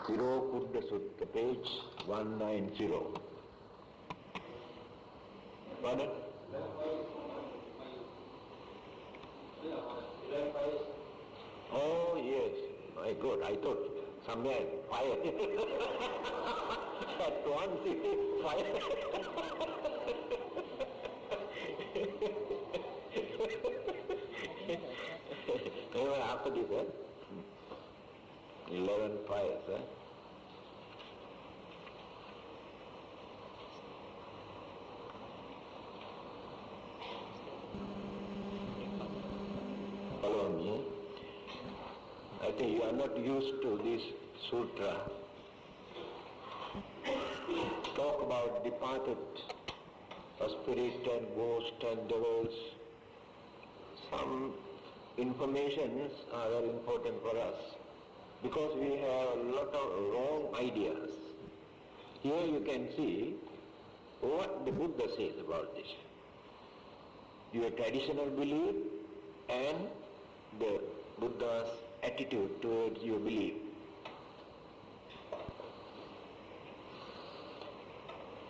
TiroKudda Sutta page 190. Pardon? Oh yes, my God, I thought somewhere fire. At once it is fire. Even after this, 11 fires. Follow me. I think you are not used to this sutra. Talk about departed spirit and ghosts and devils. Some informations are very important for us because we have a lot of wrong ideas. Here you can see what the Buddha says about this. Your traditional belief and the Buddha's attitude towards your belief.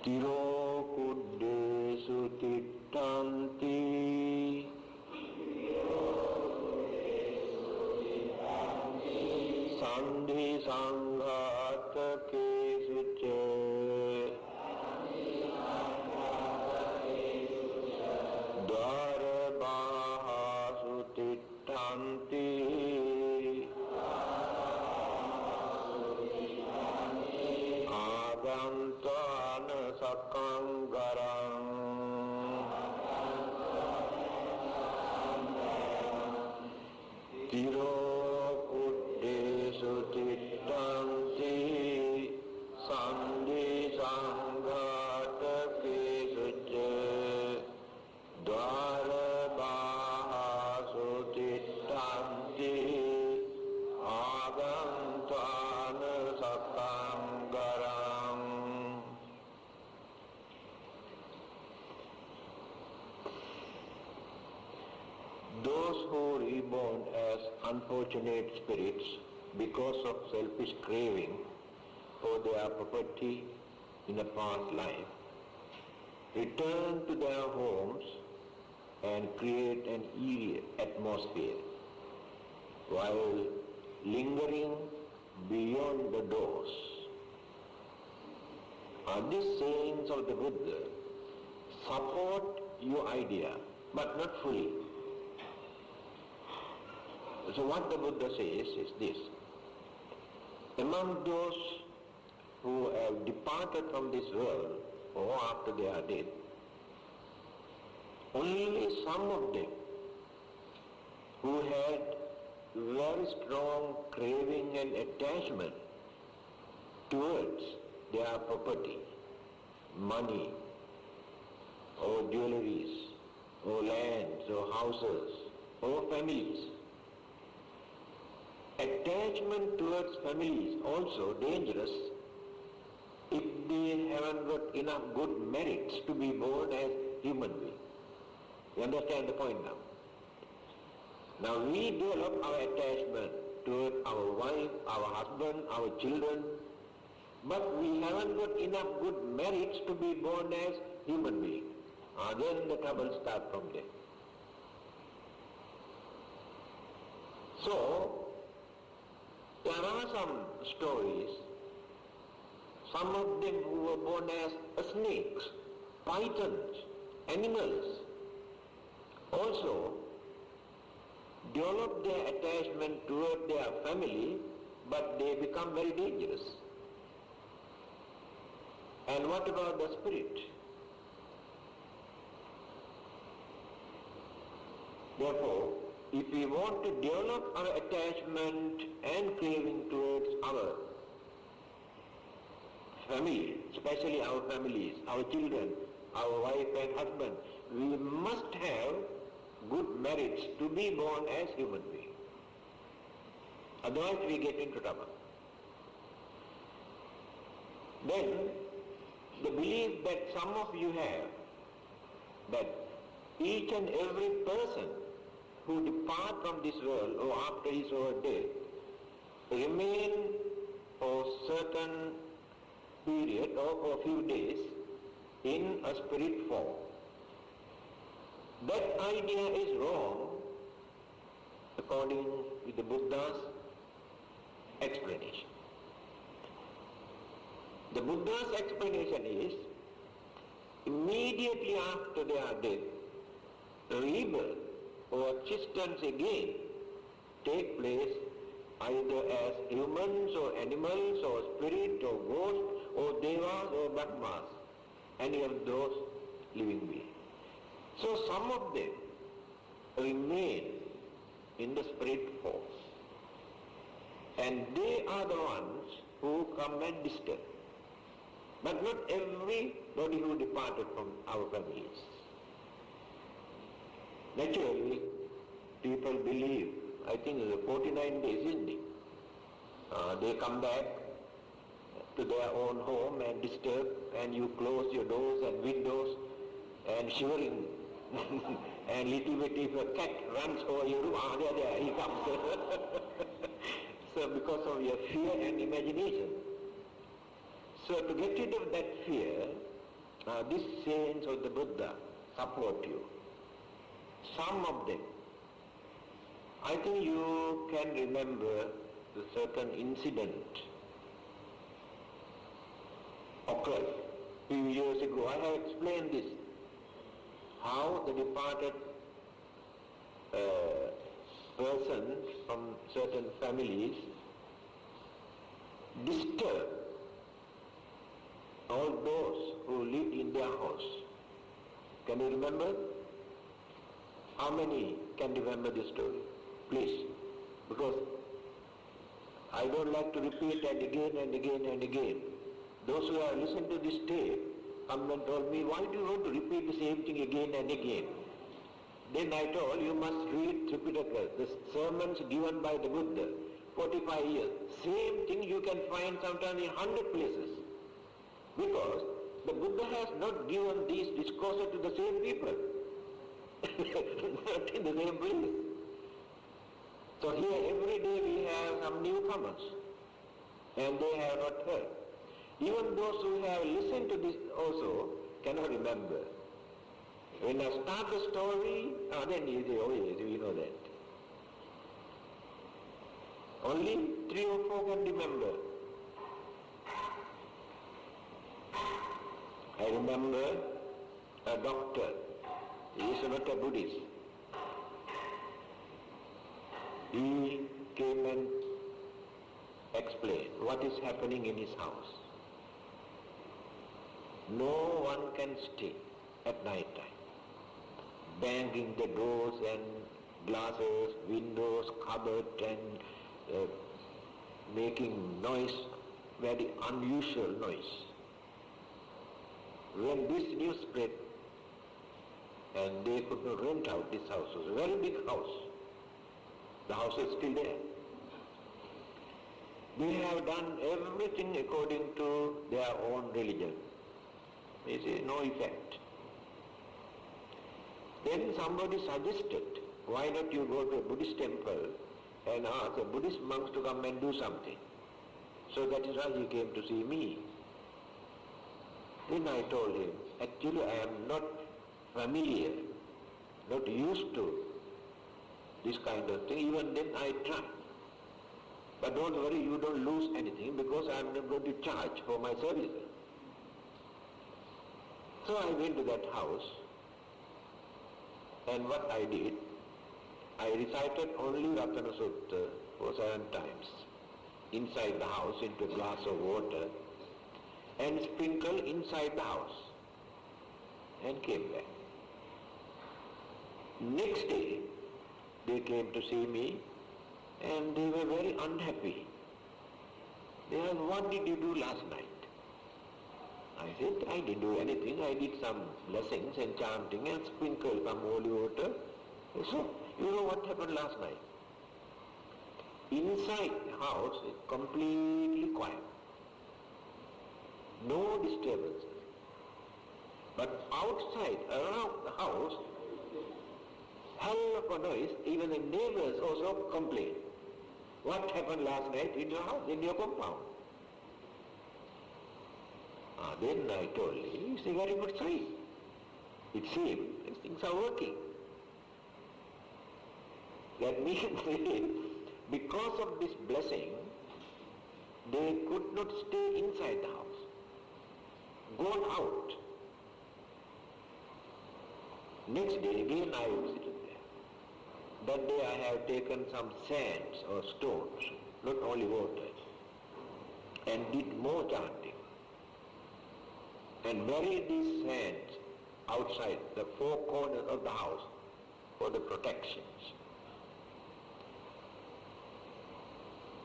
TiroKudda Sutta Petas Sandhi Sanghata Kesucha Dvara Baha Sutittanti Agantana Sakangaram TiroKudda Sutta Sandhi Sanghata Kesucha Dvara Baha Sutittanti Agantana Sakangaram. Those who are reborn as unfortunate spirits because of selfish craving for their property in a past life return to their homes and create an eerie atmosphere while lingering beyond the doors. These sayings of the Buddha support your idea, but not fully. So what the Buddha says is this: among those who have departed from this world or after they are dead, only some of them who had very strong craving and attachment towards their property, money, or jewelries, or lands, or houses, or families. Attachment towards family is also dangerous if they haven't got enough good merits to be born as human beings. You understand the point now? Now we develop our attachment toward our wife, our husband, our children, but we haven't got enough good merits to be born as human beings. Then the trouble starts from there. So, there are some stories, some of them who were born as snakes, pythons, animals, also develop their attachment toward their family, but they become very dangerous. And what about the spirit? Therefore, if we want to develop our attachment and craving towards our family, especially our families, our children, our wife and husband, we must have good merits to be born as human beings. Otherwise we get into trouble. Then, the belief that some of you have, that each and every person who depart from this world or after his or her death remain or certain period or for a few days in a spirit form. That idea is wrong according to the Buddha's explanation. The Buddha's explanation is immediately after their death, rebirth or existence again take place either as humans or animals or spirit or ghosts or devas or brahmas, any of those living beings. So some of them remain in the spirit force, and they are the ones who come and disturb. But not everybody who departed from our families. Naturally, people believe, I think it's 49 days, isn't it? They come back to their own home and disturb, and you close your doors and windows, and shivering, and little bit if a cat runs over your room, there he comes. So because of your fear and imagination. So to get rid of that fear, these sayings of the Buddha support you. Some of them. I think you can remember the certain incident occurred a few years ago. I have explained this, how the departed persons from certain families disturb all those who lived in their house. Can you remember? How many can remember this story? Please. Because I don't like to repeat that again and again and again. Those who have listened to this tape come and told me, why do you want to repeat the same thing again and again? Then I told, you must read Tripitaka, the sermons given by the Buddha, 45 years. Same thing you can find sometimes in 100 places. Because the Buddha has not given these discourses to the same people. Not in the same place. So here every day we have some newcomers, and they have not heard. Even those who have listened to this also cannot remember. When I start the story, then you say, oh yes, we know that. Only 3 or 4 can remember. I remember a doctor. He is not a Buddhist. He came and explained what is happening in his house. No one can stay at night time. Banging the doors and glasses, windows, cupboard, and making noise, very unusual noise. When this news spread, and they could not rent out this house, it was a very big house. The house is still there. They have done everything according to their own religion. They say no effect. Then somebody suggested, why not you go to a Buddhist temple and ask the Buddhist monks to come and do something. So that is why he came to see me. Then I told him, actually I am not familiar, not used to this kind of thing. Even then I tried. But don't worry, you don't lose anything because I am not going to charge for my services. So I went to that house, and what I did, I recited only Ratana Sutta for 7 times inside the house into a glass of water and sprinkled inside the house and came back. Next day, they came to see me and they were very unhappy. They asked, what did you do last night? I said, I didn't do anything. I did some blessings and chanting and sprinkled some holy water. So, you know what happened last night? Inside the house is completely quiet. No disturbances. But outside, around the house, hell of a noise. Even the neighbors also complain. What happened last night in your house, in your compound? Then I told him, it's a very good sign. It seems things are working. That means because of this blessing, they could not stay inside the house. Gone out. Next day again I visited there. That day I have taken some sands or stones, not only water, and did more chanting. And buried these sands outside the four corners of the house for the protections.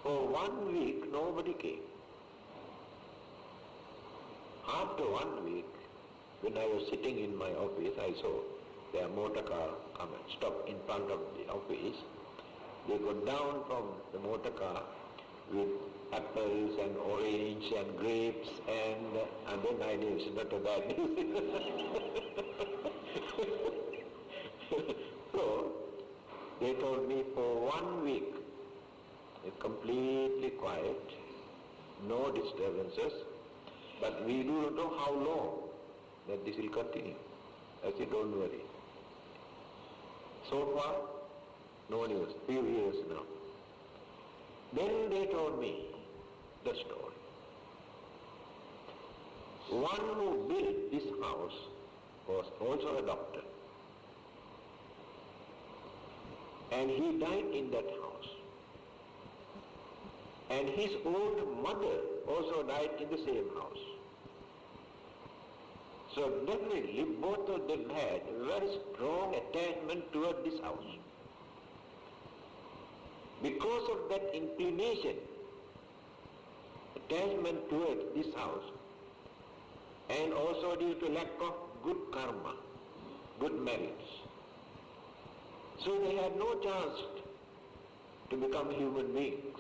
For 1 week nobody came. After 1 week, when I was sitting in my office, I saw their motor car come and stop in front of the office. They got down from the motor car with apples and orange and grapes and then I knew it's not a bad news. So they told me for 1 week it's completely quiet, no disturbances, but we do not know how long that this will continue. I said, don't worry. So far, no news, few years now. Then they told me the story. One who built this house was also a doctor. And he died in that house. And his old mother also died in the same house. So definitely both of them had a very strong attachment toward this house. Because of that inclination, attachment towards this house, and also due to lack of good karma, good merits, so they had no chance to become human beings.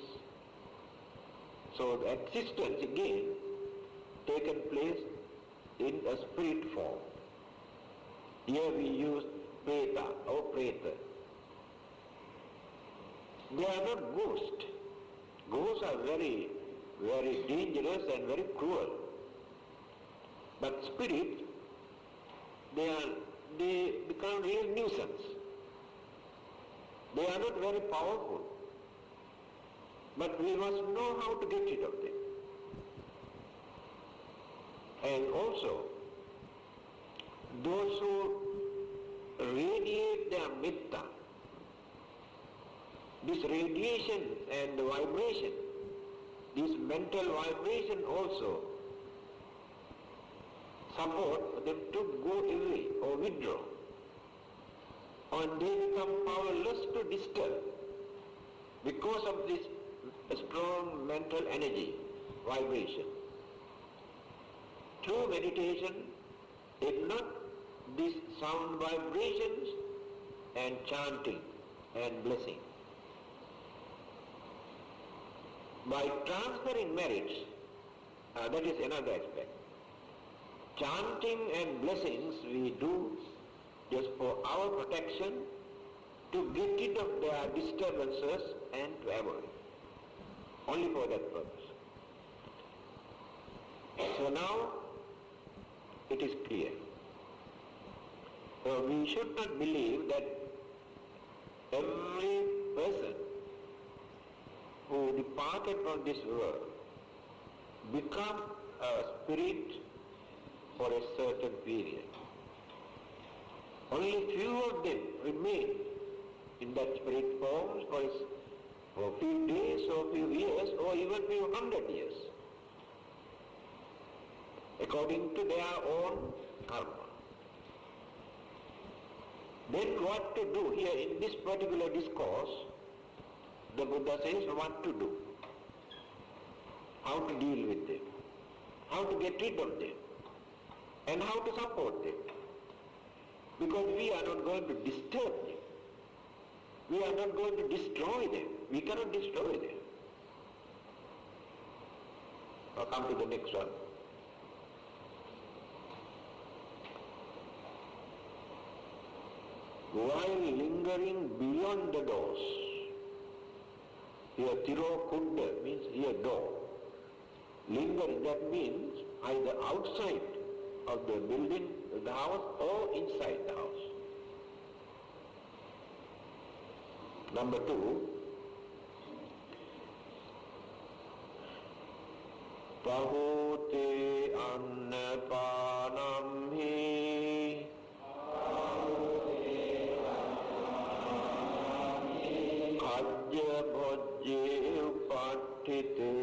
So the existence again taken place in a spirit form. Here we use preta or preta. They are not ghosts. Ghosts are very, very dangerous and very cruel. But spirits, they become real nuisance. They are not very powerful. But we must know how to get rid of them. And also, those who radiate their metta, this radiation and the vibration, this mental vibration also support them to go away or withdraw. And they become powerless to disturb because of this strong mental energy, vibration. Through meditation, if not these sound vibrations and chanting and blessing, by transferring merits, that is another aspect. Chanting and blessings we do just for our protection, to get rid of their disturbances and to avoid. Only for that purpose. So now it is clear. So we should not believe that every person who departed from this world become a spirit for a certain period. Only few of them remain in that spirit form for a few days or few years or even few 100 years, according to their own karma. Then what to do here in this particular discourse, the Buddha says what to do, how to deal with them, how to get rid of them, and how to support them. Because we are not going to disturb them. We are not going to destroy them. We cannot destroy them. Now come to the next one. While lingering beyond the doors, here TiroKudda means here door. Lingering, that means either outside of the building, the house, or inside the house. Number 2, Pahute annapanam hi Kajya bhojye upattite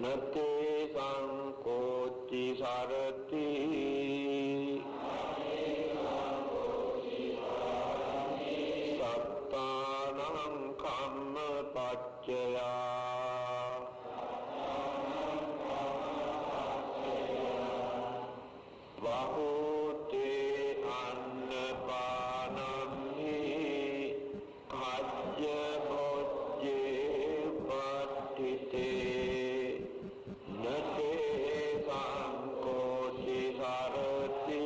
Nate sankochi sarati Sattanam kamma paccaya Vahute annapanam hi Kajya bhojye upattite Nate sankochi sarati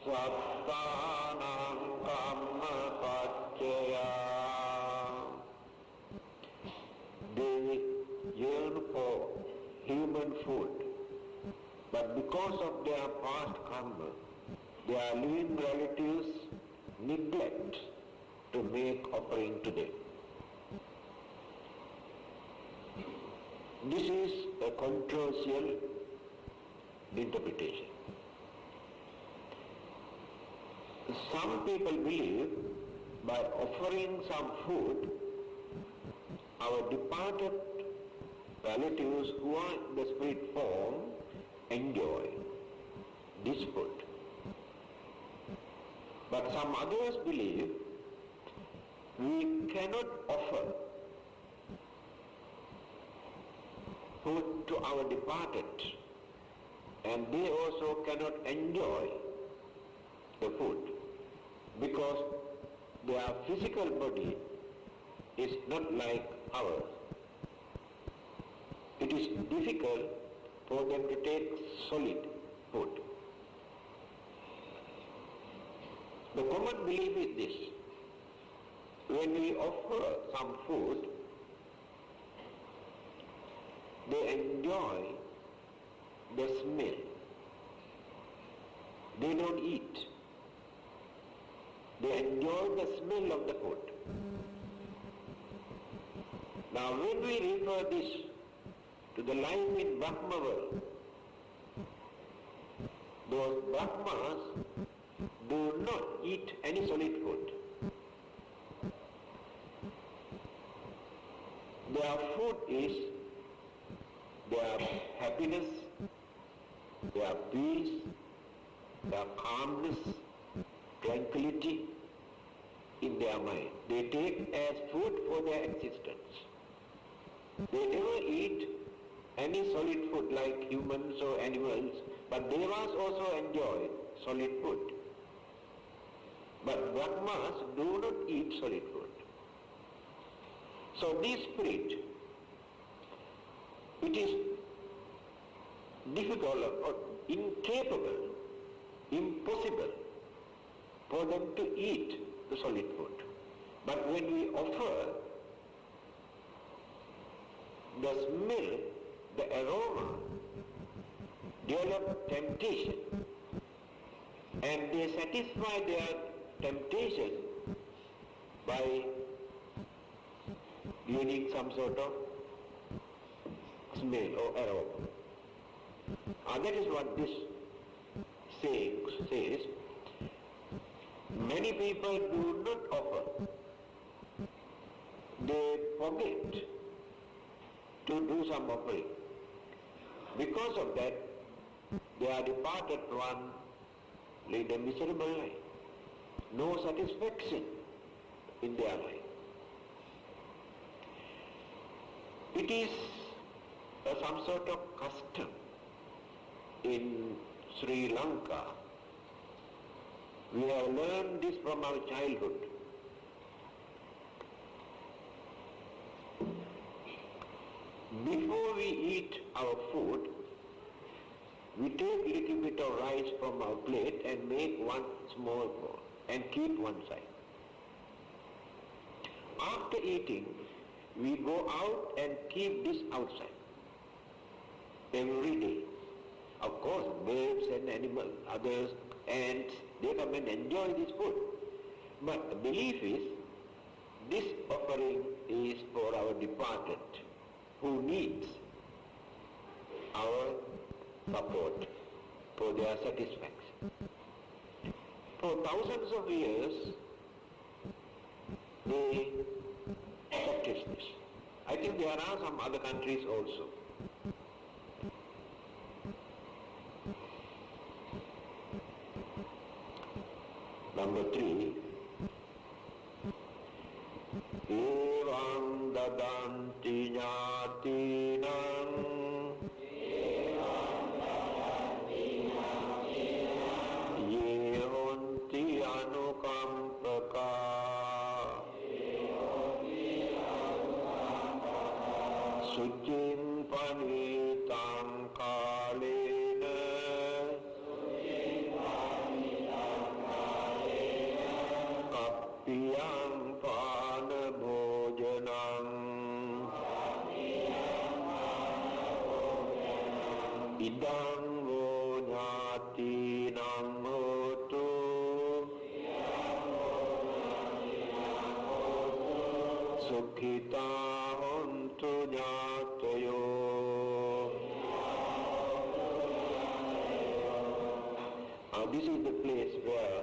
Sattanam kamma paccaya. They yearn for human food, but because of their past karma, their living relatives neglect to make offering to them. This is a controversial interpretation. Some people believe by offering some food, our departed relatives who are in the spirit form enjoy this food. But some others believe we cannot offer food to our departed, and they also cannot enjoy the food because their physical body is not like ours. It is difficult for them to take solid food. The common belief is this: when we offer some food, they enjoy the smell. They don't eat. They enjoy the smell of the food. Now when we refer this to the life in Brahma world, those Brahmas do not eat any solid food. Their food is their happiness, their peace, their calmness, tranquility in their mind. They take as food for their existence. They never eat any solid food like humans or animals, but Devas also enjoy solid food. But Brahmas do not eat solid food. So this spirit, it is difficult or incapable, impossible for them to eat the solid food. But when we offer, the smell, the aroma, develop temptation, and they satisfy their temptation by gaining some sort of smell or aroma. That is what this saying says. Many people do not offer. They forget to do some offering. Because of that, their departed one lead a miserable life. No satisfaction in their life. It is some sort of custom in Sri Lanka. We have learned this from our childhood. Before we eat our food, we take a little bit of rice from our plate and make one small ball and keep one side. After eating, we go out and keep this outside every day. Of course, birds and animals, others, ants, they come and enjoy this food. But the belief is, this offering is for our departed, who needs our support for their satisfaction. For thousands of years, they practice this. I think there are some other countries also. Number 3, Evam dadanti jnatinam ye honti anukampaka sucin panitam kalena kappiyam pana bhojanam idam vo jnatinam hotu sukhita hontu jnatayo. This is the place where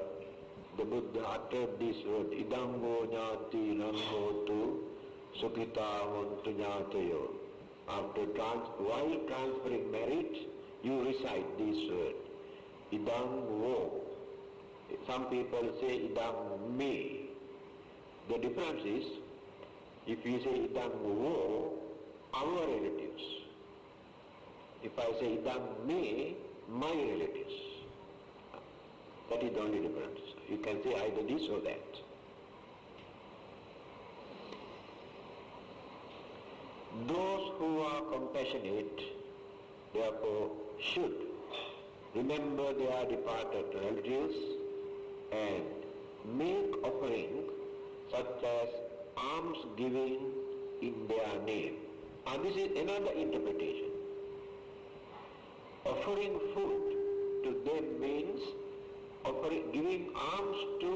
the Buddha uttered this word, idam vo jnatinam hotu sukhita hontu jnatayo. While transferring merit, you recite this word, idam vo. Some people say idam me. The difference is, if you say idam vo, our relatives. If I say idam me, my relatives. That is the only difference. You can say either this or that. Those who are compassionate, therefore, should remember their departed relatives and make offering such as alms giving in their name. And this is another interpretation. Offering food to them means giving alms to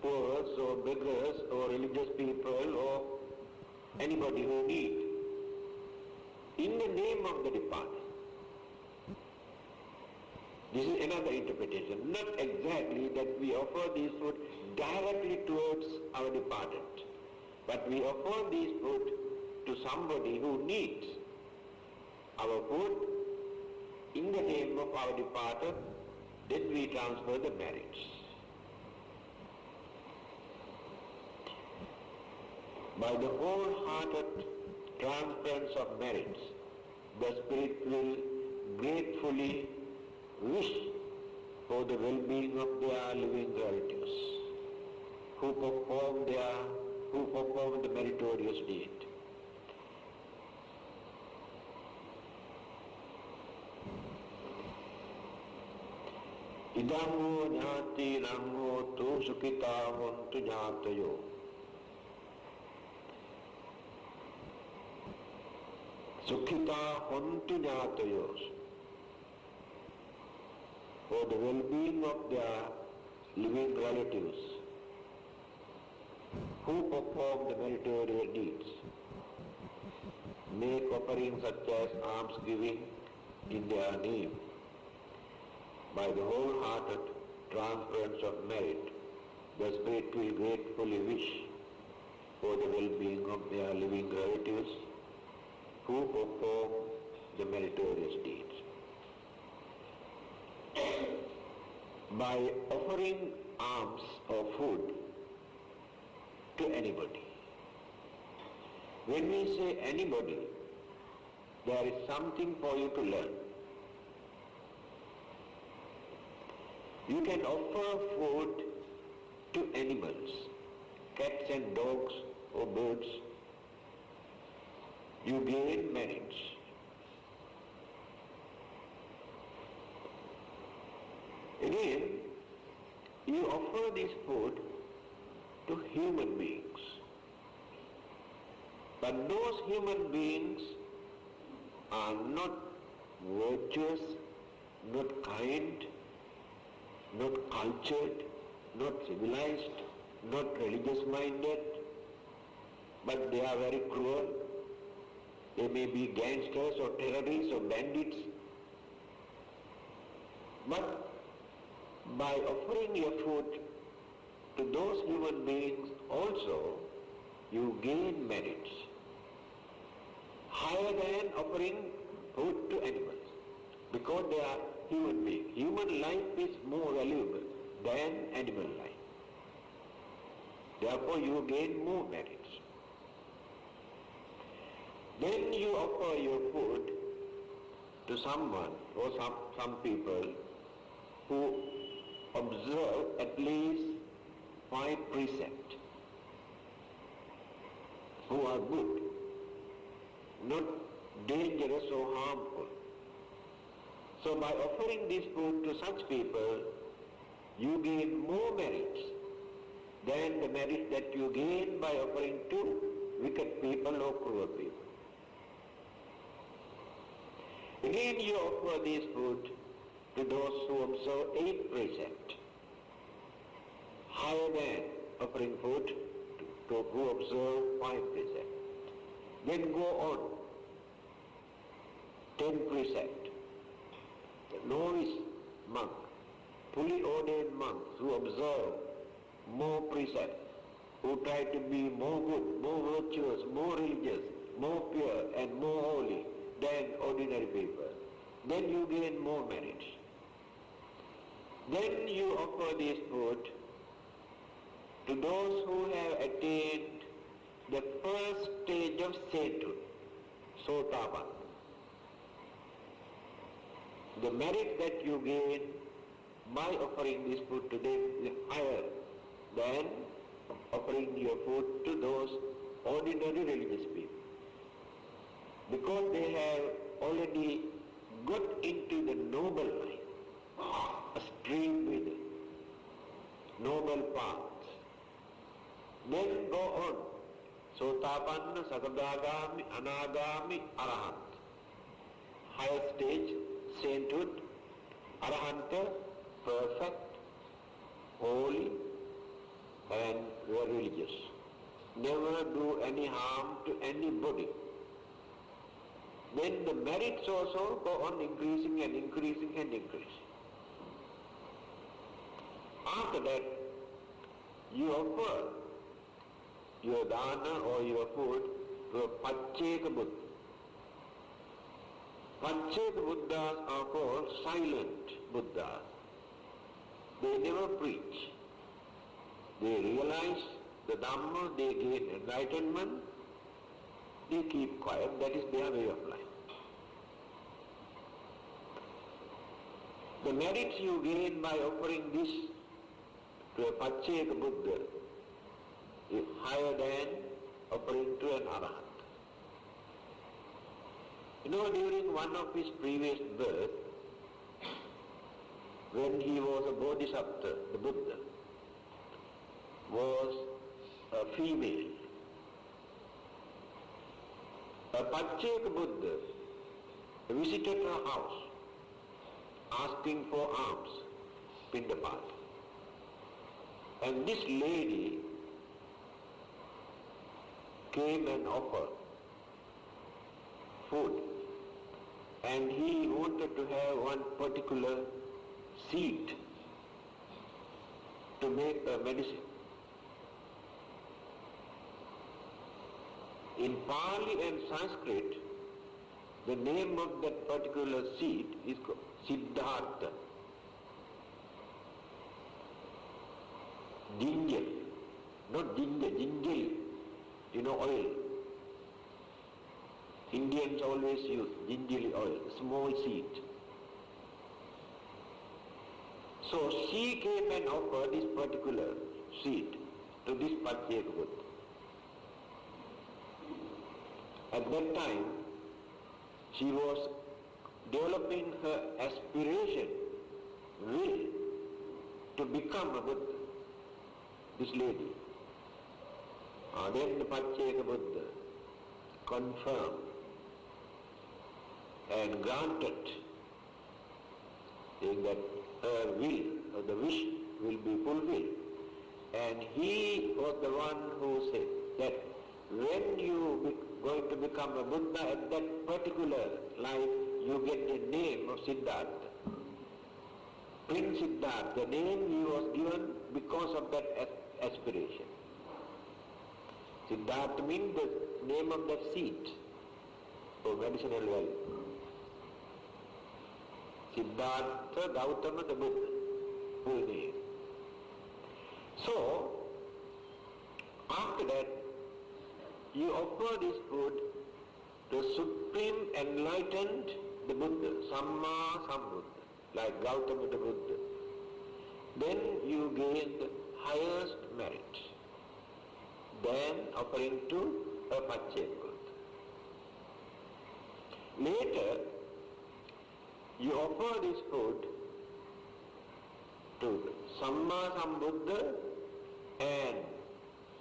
poor or beggars or religious people or anybody who needs, in the name of the departed. This is another interpretation. Not exactly that we offer this food directly towards our departed, but we offer this food to somebody who needs our food in the name of our departed. Then we transfer the merits. By the wholehearted transference of merits, the spirit will gratefully wish for the well-being of their living relatives who perform the meritorious deed. Idam vo jnatinam hotu sukhita hontu jnatayo. Sukhita hontu jnatayo. For the well-being of their living relatives who perform the meritorious deeds, make offerings such as alms giving in their name. By the wholehearted transference of merit, the spirit will gratefully wish for the well-being of their living relatives who perform the meritorious deeds. By offering alms or food to anybody. When we say anybody, there is something for you to learn. You can offer food to animals, cats and dogs or birds. You gain merits. Again, you offer this food to human beings. But those human beings are not virtuous, not kind, not cultured, not civilized, not religious-minded, but they are very cruel. They may be gangsters or terrorists or bandits. But by offering your food to those human beings also, you gain merits higher than offering food to animals, because they are human beings. Human life is more valuable than animal life. Therefore you gain more merits. Then you offer your food to someone or some people who observe at least 5 precepts, who are good, not dangerous or harmful. So by offering this food to such people, you gain more merits than the merits that you gain by offering to wicked people or cruel people. Again you offer this food to those who observe 8 precepts, higher than offering food to who observe 5 precepts. Then go on, 10 precepts. The novice monk, fully ordained monks who observe more precepts, who try to be more good, more virtuous, more religious, more pure and more holy than ordinary people. Then you gain more merits. Then you offer this food to those who have attained the first stage of sainthood, Sotapanna. The merit that you gain by offering this food to them is higher than offering your food to those ordinary religious people, because they have already got into the noble life, a stream with noble paths. Then go on, Sotapanna, Sakadagami, Anagami, Arahant. Higher stage, sainthood, Arahanta, perfect, holy, and very religious. Never do any harm to anybody. Then the merits also go on increasing and increasing and increasing. After that, you offer your dana or your food to a Pacceka Buddha. Pacceka Buddhas are called silent Buddhas. They never preach. They realize the Dhamma, they gain enlightenment, they keep quiet, that is their way of life. The merits you gain by offering this to a Pacceka Buddha is higher than offering to an Arahant. You know, during one of his previous births, when he was a Bodhisattva, the Buddha was a female. A Pacceka Buddha visited her house asking for alms, Pindapat. And this lady came and offered food, and he wanted to have one particular seed to make a medicine. In Pali and Sanskrit, the name of that particular seed is called Siddhartha. Ginger, not ginger, gingerly, you know, oil. Indians always use gingerly oil, small seed. So she came and offered this particular seed to this Pacceka Buddha. At that time, she was developing her aspiration, will to become a Buddha, this lady. Then the Pacceka Buddha confirmed and granted, saying that her will, or the wish, will be fulfilled. And he was the one who said that when you going to become a Buddha at that particular life, you get the name of Siddhartha. Prince Siddhartha, the name he was given because of that aspiration. Siddhartha means the name of that seed for medicinal value. Siddhartha Gautama the Buddha, full name. So, after that, you offer this food to Supreme Enlightened the Buddha, Samma Sambuddha, like Gautama the Buddha. Then you gain the highest merit than offering to a Pacceka Buddha. Later, you offer this food to Samma Sambuddha and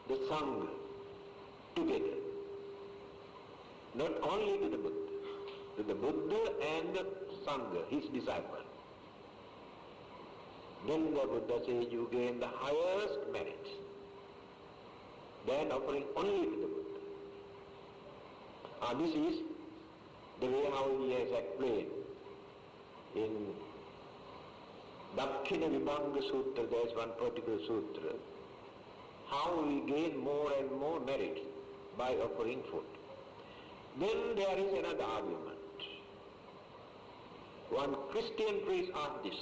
the Sangha together. Not only to the Buddha and the Sangha, his disciple. Then the Buddha says you gain the highest merit than offering only to the Buddha. This is the way how he has explained. In Dakkhina Vibhanga Sutra, there is one particular sutra, how we gain more and more merit by offering food. Then there is another argument. One Christian priest asked this.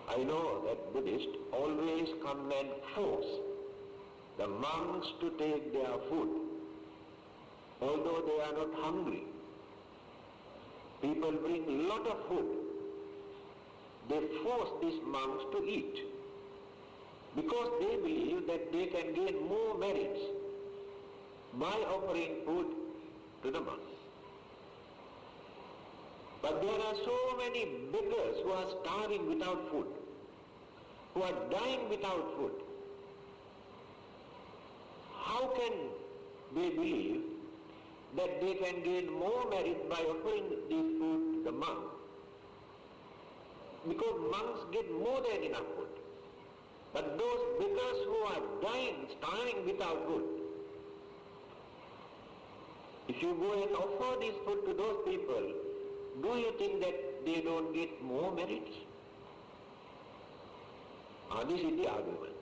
I know that Buddhists always come and force the monks to take their food, although they are not hungry. People bring a lot of food. They force these monks to eat because they believe that they can gain more merits by offering food to the monks. But there are so many beggars who are starving without food, who are dying without food. How can they believe that they can gain more merit by offering this food to the monk? Because monks get more than enough food. But those beggars who are dying, starving without food, if you go and offer this food to those people, do you think that they don't get more merit? This is the argument.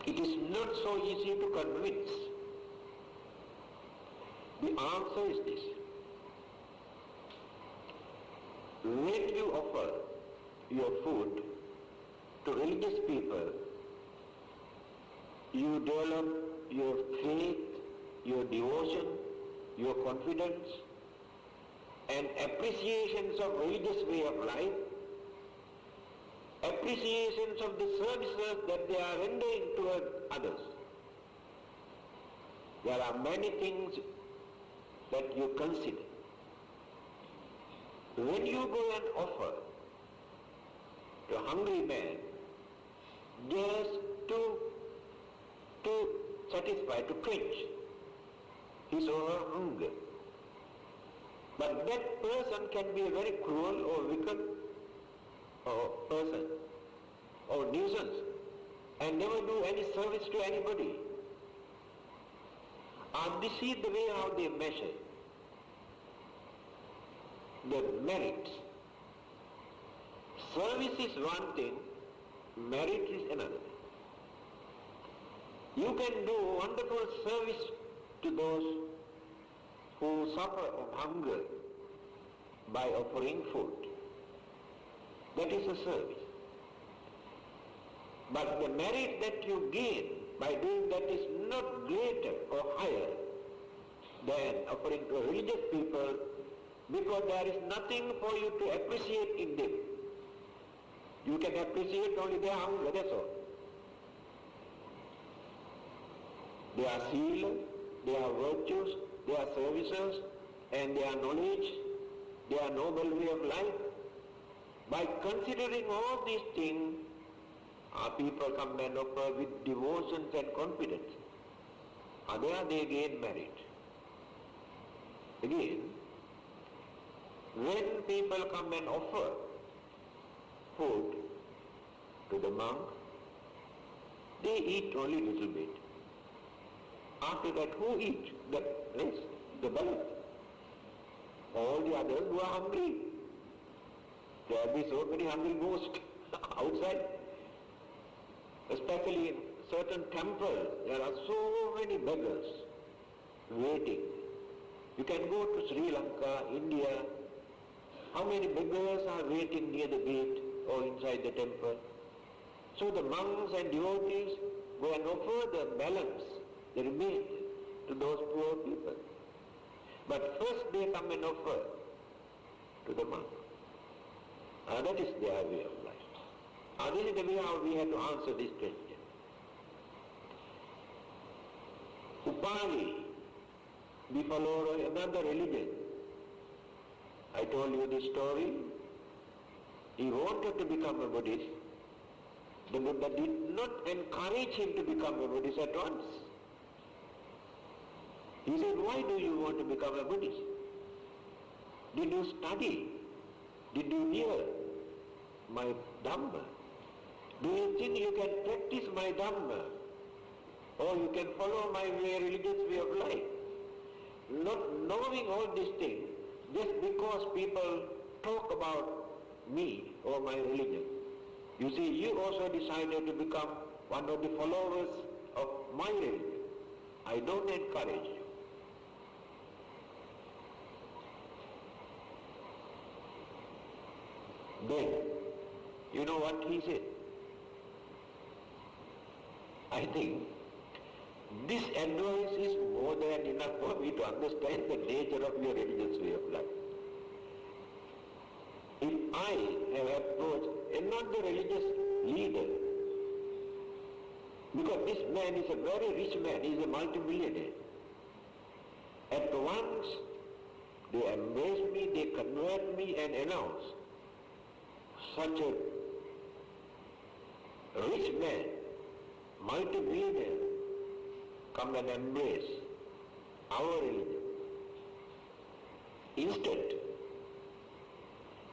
It is not so easy to convince. The answer is this. When you offer your food to religious people, you develop your faith, your devotion, your confidence, and appreciations of religious way of life, appreciations of the services that they are rendering toward others. There are many things that you consider. When you go and offer to a hungry man just to satisfy, to quench his or her hunger, but that person can be a very cruel or wicked person or nuisance and never do any service to anybody. This is the way how they measure the merits. Service is one thing, merit is another. You can do wonderful service to those who suffer of hunger by offering food. That is a service. But the merit that you gain by doing that is not greater or higher than offering to religious people, because there is nothing for you to appreciate in them. You can appreciate only their hunger, that's all. Their sila, their virtues, their services, and their knowledge, their noble way of life. By considering all these things, People come and offer with devotion and confidence. There they gain merit. Again, when people come and offer food to the monk, they eat only little bit. After that, who eats the rest, the balance? All the others who are hungry. There will be so many hungry ghosts outside. Especially in certain temples, there are so many beggars waiting. You can go to Sri Lanka, India. How many beggars are waiting near the gate or inside the temple? So the monks and devotees go and offer the balance, the remainder, to those poor people. But first they come and offer to the monk. That is their way of life. This is the way how we have to answer this question. Upali, the follower of another religion. I told you this story. He wanted to become a Buddhist. The Buddha did not encourage him to become a Buddhist at once. He said, why do you want to become a Buddhist? Did you study? Did you hear my Dhamma? Do you think you can practice my Dhamma? Or you can follow my religious way of life? Not knowing all these things, just because people talk about me or my religion. You see, you also decided to become one of the followers of my religion. I don't encourage you. Then, you know what he said? I think this advice is more than enough for me to understand the nature of your religious way of life. If I have approached another religious leader, because this man is a very rich man, he is a multimillionaire, at once they embrace me, they convert me and announce such a rich man, multi-billionaire, come and embrace our religion. Instead,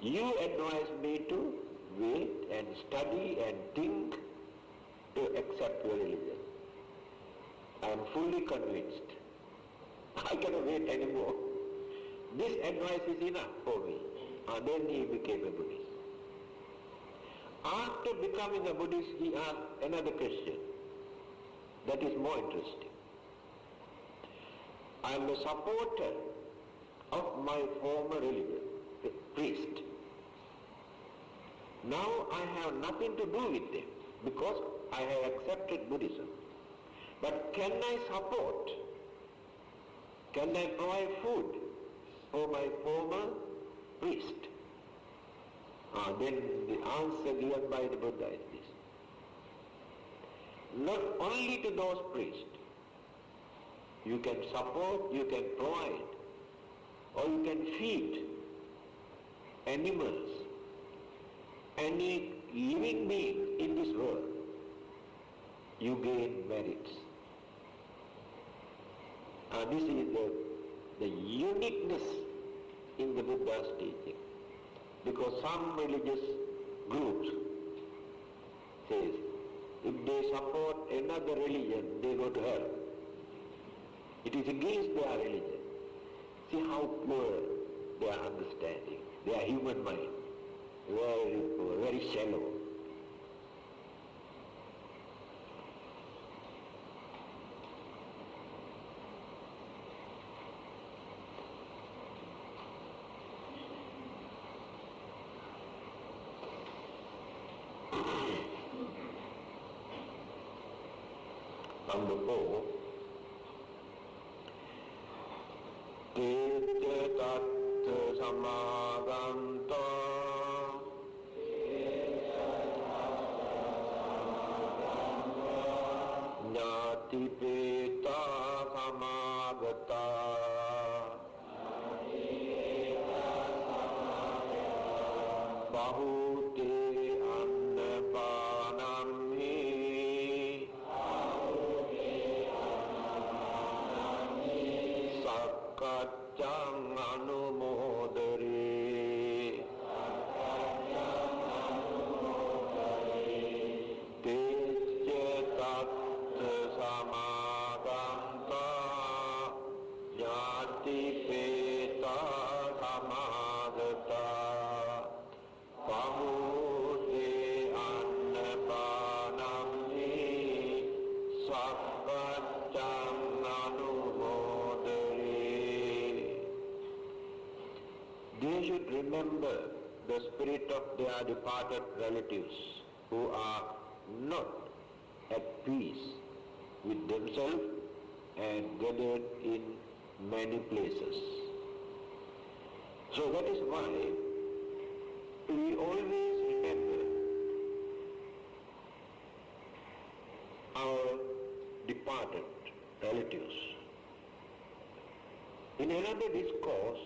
you advise me to wait and study and think to accept your religion. I am fully convinced. I cannot wait anymore. This advice is enough for me. And then he became a Buddhist. After becoming a Buddhist, he asked another question that is more interesting. I am a supporter of my former religion, the priest. Now I have nothing to do with them because I have accepted Buddhism. But can I support? Can I provide food for my former priest? Then the answer given by the Buddha is this. Not only to those priests, you can support, you can provide, or you can feed animals, any living being in this world, you gain merits. This is the uniqueness in the Buddha's teaching. Because some religious groups says, if they support another religion, they go to hell. It is against their religion. See how poor their understanding, their human mind. Very poor, very shallow. Number 4. Tete tattva samaganta Jnati peta samagata Bahute annapanam remember the spirit of their departed relatives who are not at peace with themselves and gathered in many places. So that is why we always remember our departed relatives. In another discourse,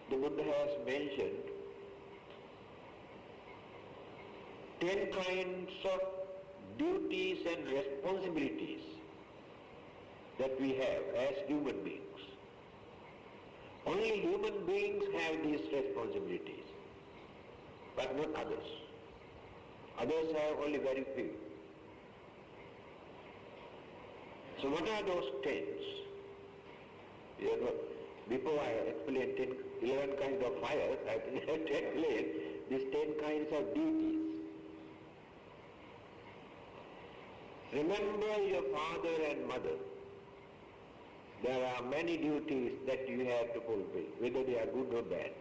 the Buddha has mentioned 10 kinds of duties and responsibilities that we have as human beings. Only human beings have these responsibilities, but not others. Others have only very few. So what are those 10s? Before I explain 11 kinds of fires, I have to explain these 10 kinds of duties. Remember your father and mother. There are many duties that you have to fulfill, whether they are good or bad.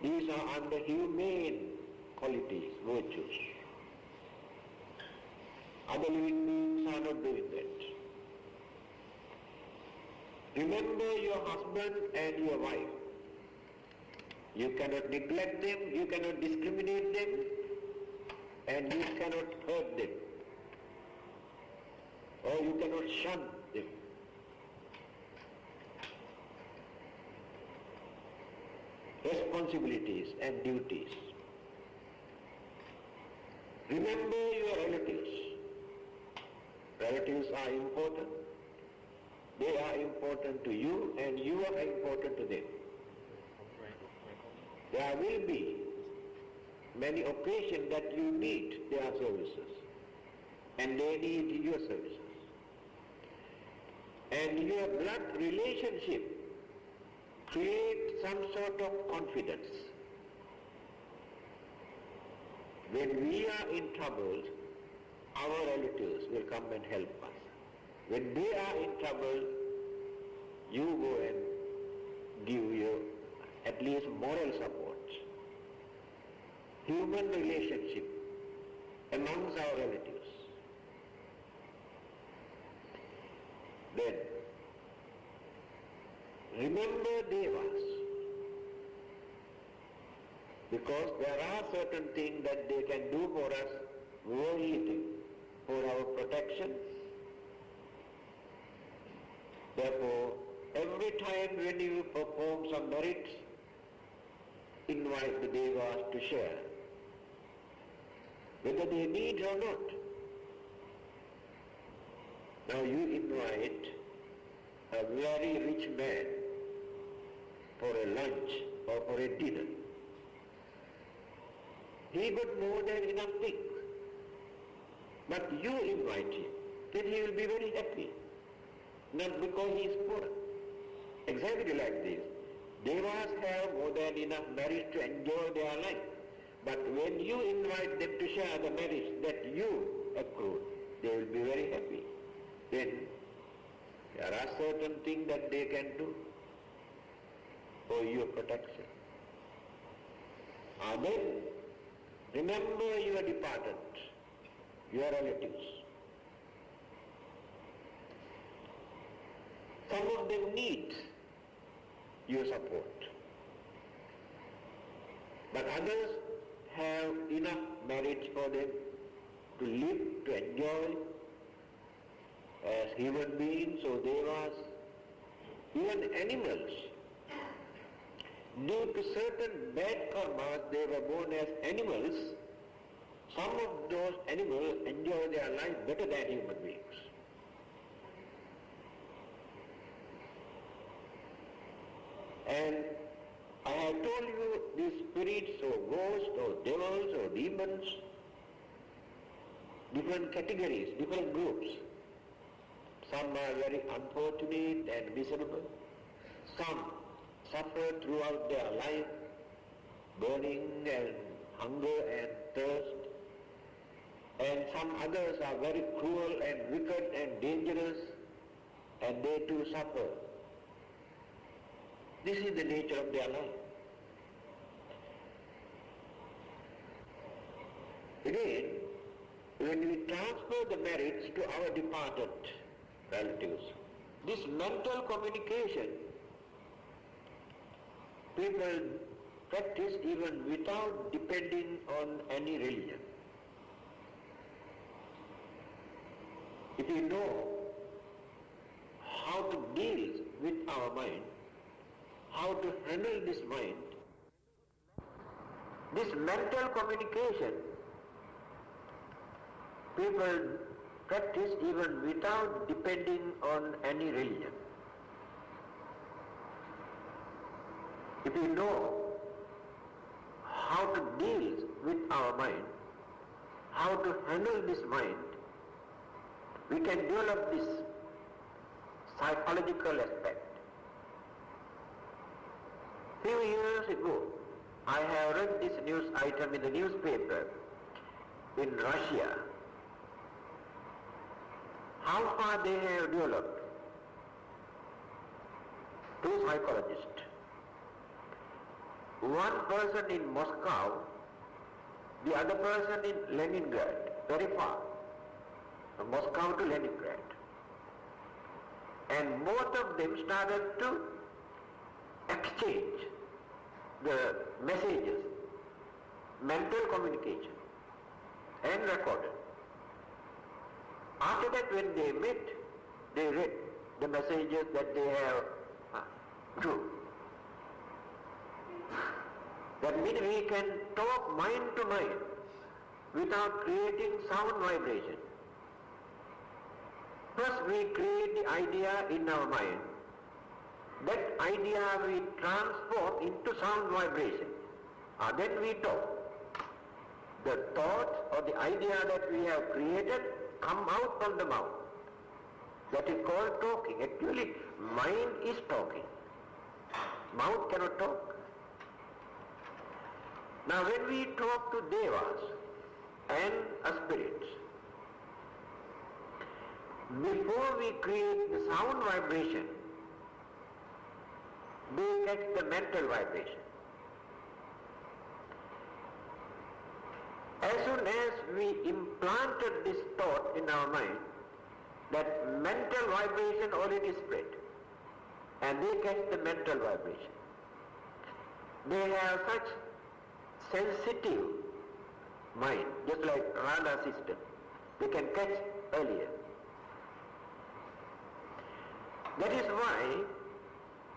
These are under humane qualities, virtues. Other living beings are not doing that. Remember your husband and your wife. You cannot neglect them, you cannot discriminate them, and you cannot hurt them. Or you cannot shun them. Responsibilities and duties. Remember your relatives. Relatives are important. They are important to you and you are important to them. There will be many occasions that you need their services and they need your services. And your blood relationship creates some sort of confidence. When we are in trouble, our relatives will come and help us. When they are in trouble, you go and give your at least moral support. Human relationship amongst our relatives. Then, remember devas, because there are certain things that they can do for us, worldly for our protection. Therefore, every time when you perform some merits, invite the devas to share, whether they need or not. Now you invite a very rich man for a lunch or for a dinner. He got more than enough things. But you invite him, then he will be very happy. Not because he is poor. Exactly like this. Devas have more than enough merit to enjoy their life. But when you invite them to share the merit that you accrue, they will be very happy. Then there are certain things that they can do for your protection. Then remember your departed, your relatives. Some of them need your support. But others have enough merit for them to live, to enjoy as human beings or devas, even animals. Due to certain bad karmas, they were born as animals. Some of those animals enjoy their life better than human beings. And I have told you these spirits or ghosts or devils or demons, different categories, different groups. Some are very unfortunate and miserable. Some suffer throughout their life, burning and hunger and thirst. And some others are very cruel and wicked and dangerous, and they too suffer. This is the nature of their life. Again, when we transfer the merits to our departed relatives, this mental communication people practice even without depending on any religion. If we know how to deal with our mind, how to handle this mind, this mental communication people practice even without depending on any religion. If we know how to deal with our mind, how to handle this mind, we can develop this psychological aspect. Few years ago, I have read this news item in the newspaper in Russia. How far they have developed? Two psychologists. One person in Moscow, the other person in Leningrad, very far, from Moscow to Leningrad. And both of them started to exchange the messages, mental communication, and recorded. After that, when they met, they read the messages that they have true. That means we can talk mind to mind without creating sound vibration. First we create the idea in our mind. That idea we transform into sound vibration. Then we talk. The thought or the idea that we have created come out from the mouth. That is called talking. Actually, mind is talking. Mouth cannot talk. Now when we talk to devas and spirits, before we create the sound vibration, they catch the mental vibration. As soon as we implanted this thought in our mind, that mental vibration already spread, and they catch the mental vibration. They have such sensitive mind, just like radar system. They can catch earlier. That is why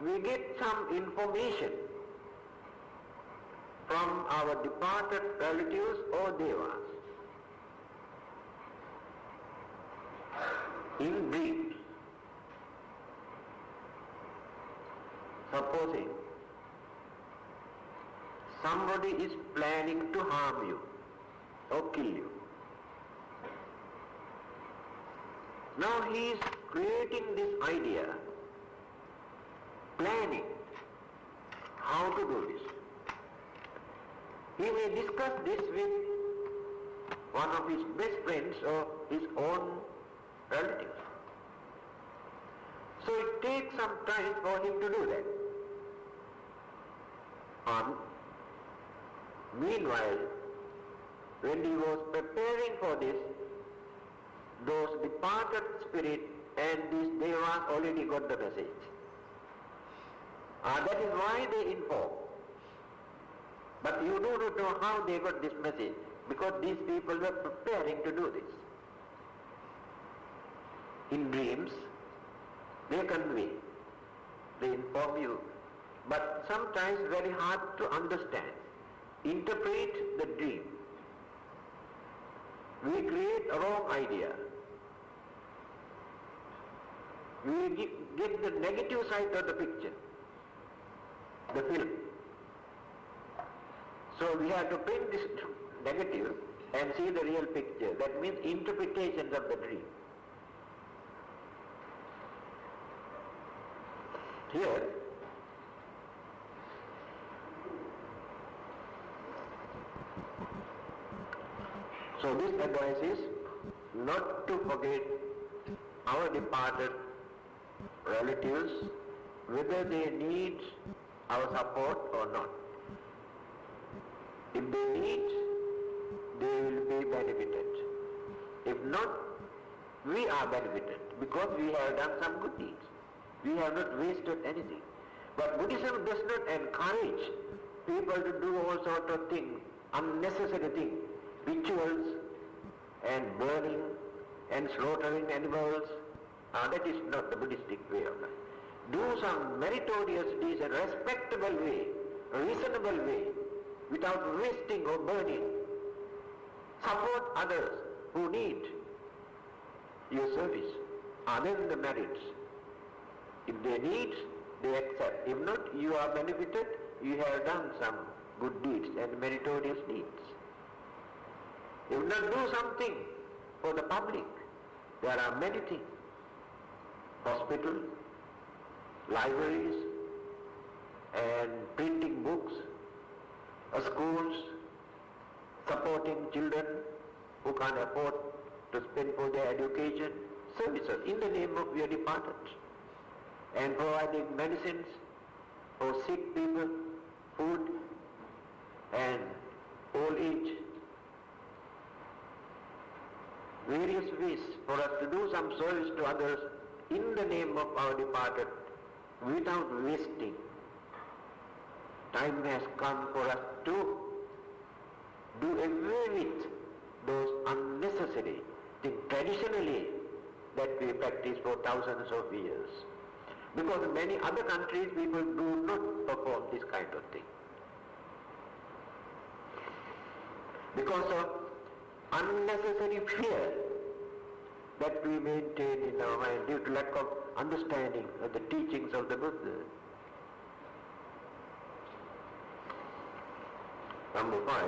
we get some information from our departed relatives or devas in dreams. Supposing somebody is planning to harm you or kill you. Now he is creating this idea, planning how to do this. He may discuss this with one of his best friends or his own relatives. So it takes some time for him to do that. Meanwhile, when he was preparing for this, those departed spirits and these devas already got the message. That is why they inform. But you do not know how they got this message, because these people were preparing to do this. In dreams, they convey, they inform you, but sometimes very hard to understand. Interpret the dream. We create a wrong idea. We get the negative side of the picture, the film. So we have to print this negative and see the real picture. That means interpretations of the dream. Here, so this advice is not to forget our departed relatives whether they need our support or not. If they need, they will be benefited. If not, we are benefited because we have done some good deeds. We have not wasted anything. But Buddhism does not encourage people to do all sorts of things, unnecessary things, rituals and burning and slaughtering animals. That is not the Buddhistic way of life. Do some meritorious deeds in a respectable way, a reasonable way, without wasting or burning. Support others who need your service, other than the merits. If they need, they accept. If not, you are benefited, you have done some good deeds and meritorious deeds. If not, do something for the public. There are many things. Hospitals, libraries, and printing books, schools, supporting children who can't afford to spend for their education, services in the name of your departed, and providing medicines for sick people, food, and old age. Various ways for us to do some service to others in the name of our departed without wasting. Time has come for us to do away with those unnecessary things traditionally that we practice for thousands of years. Because in many other countries people do not perform this kind of thing. Because of unnecessary fear that we maintain in our mind due to lack of understanding of the teachings of the Buddha. Number 5.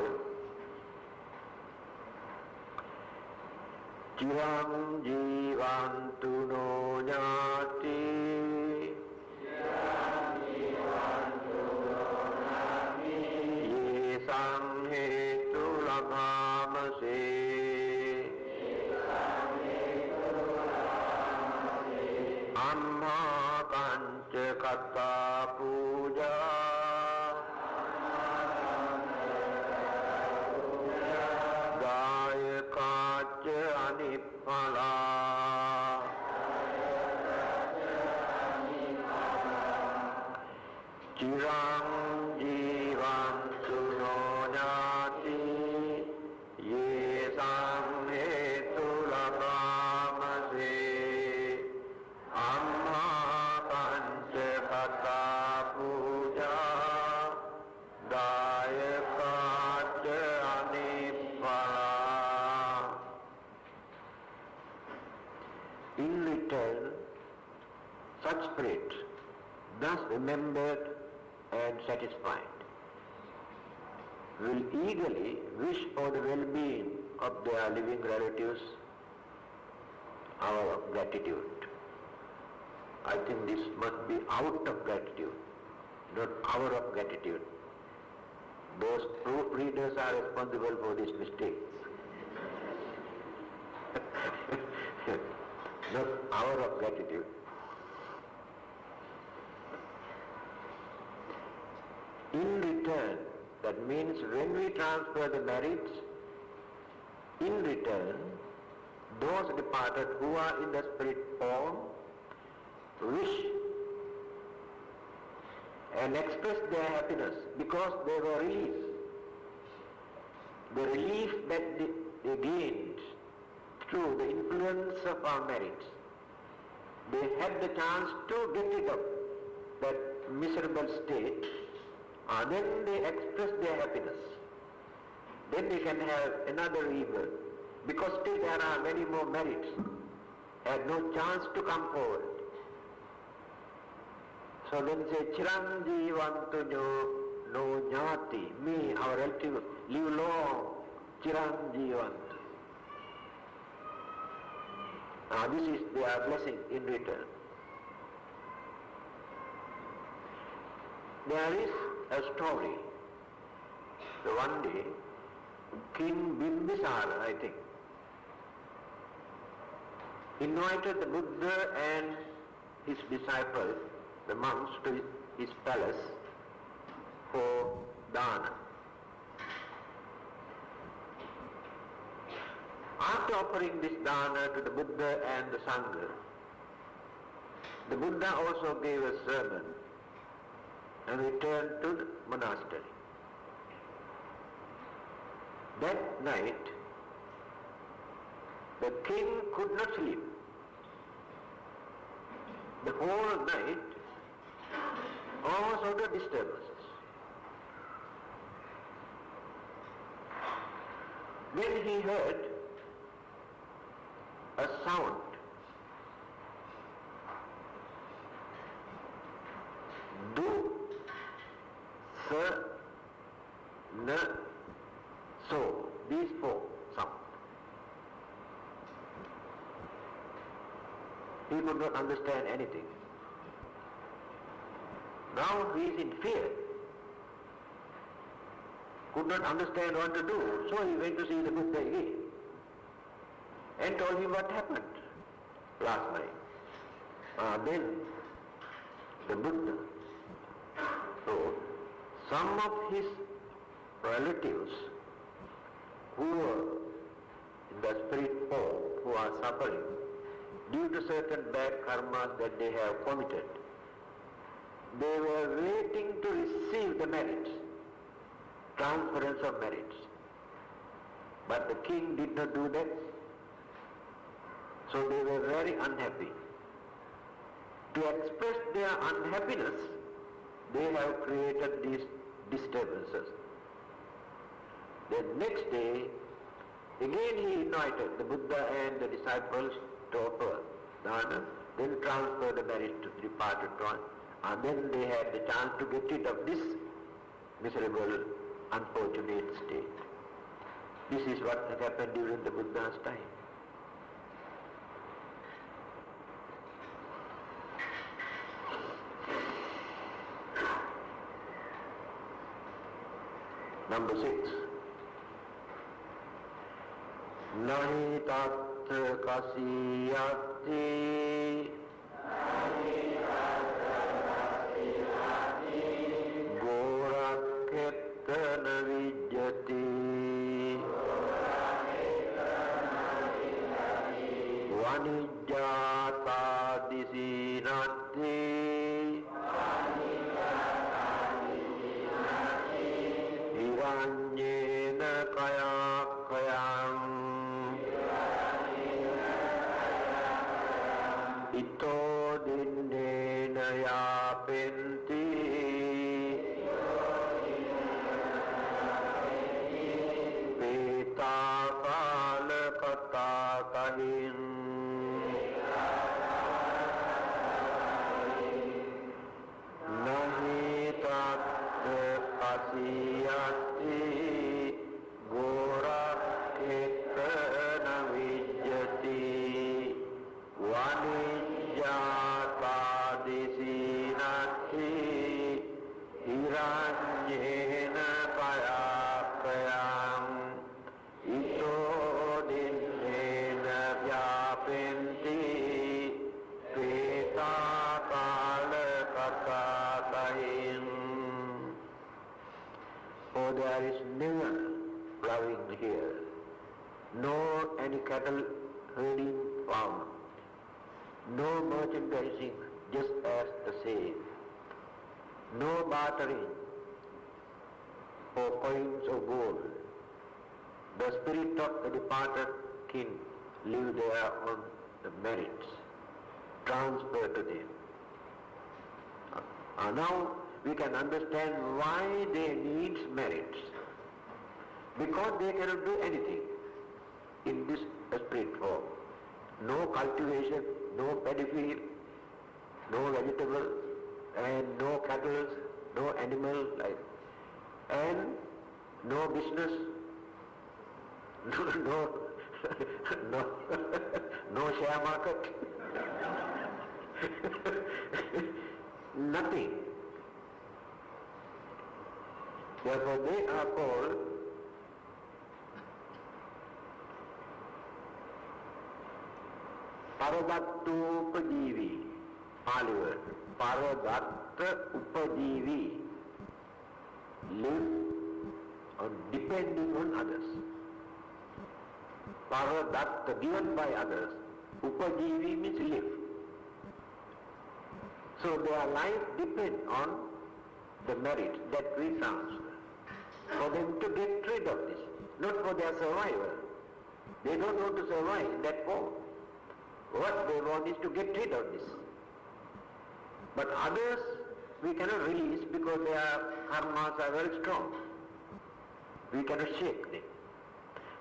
Chiram jivantu no jnati yesam hetu labhamase amma kancha katta puja gaya kacha anipala chiram jivantu no jnati yesam hetu labhamase amma pancha kata puja daya kacha anipala. In return, such spirit, thus remembered and satisfied, will eagerly wish for the well-being of their living relatives, our gratitude. I think this must be out of gratitude, not our of gratitude. Those proofreaders are responsible for this mistake. Not our of gratitude. In return, that means when we transfer the merits, in return, those departed who are in the spirit form wish and express their happiness because they were released. The relief that they gained through the influence of our merits. They had the chance to get rid of that miserable state, and then they express their happiness. Then they can have another rebirth, because still there are many more merits, had no chance to come forward. So then say, Chiram jivantu no jnati, me, our relative, live long, Chiram jivantu. Now this is their blessing in return. There is a story. So one day, King Bimbisara, I think, invited the Buddha and his disciples, the monks to his palace for dana. After offering this dana to the Buddha and the Sangha, the Buddha also gave a sermon and returned to the monastery. That night, the king could not sleep. The whole night, all sort of disturbances. Then he heard a sound. Do, sa, na, so. These four sounds. He could not understand anything. Now he is in fear. Could not understand what to do. So he went to see the Buddha again and told him what happened last night. Then the Buddha told some of his relatives who were in the spirit form, who are suffering due to certain bad karmas that they have committed, they were waiting to receive the merits, transference of merits. But the king did not do that, so they were very unhappy. To express their unhappiness, they have created these disturbances. The next day, again he invited the Buddha and the disciples to offer dana, then transfer the merit to the departed one, and then they had the chance to get rid of this miserable, unfortunate state. This is what had happened during the Buddha's time. Number 6. Nahi tattva kasiyati goraketana vijjati vanijjata disinati hiranyena kaya kayam ito dinnena yapenti peta kala kata kahin nahi tattva kasiyati goraketana vijjati vanijjata disinati hiranyena kaya kayam ito dinnena vyapenti peta kala kata kahin. For there is never plowing here, nor any cattle herding found, no merchandising just as the same, no bartering for coins of gold. The spirit of the departed king live there on the merits, transferred to them. Now we can understand why they need merits. Because they cannot do anything in this spirit form. No cultivation, no paddy field, no vegetable, and no cattle, no animal life, and no business, no share market, nothing. Therefore they are called Paravattupajivi, Pali word, paradatta upajivi, live on depending on others. Paradatta, given by others. Upajivi means live. So their life depends on the merit that we transfer. For them to get rid of this, not for their survival. They don't want to survive in that form. What they want is to get rid of this. But others we cannot release because their karmas are very strong. We cannot shake them.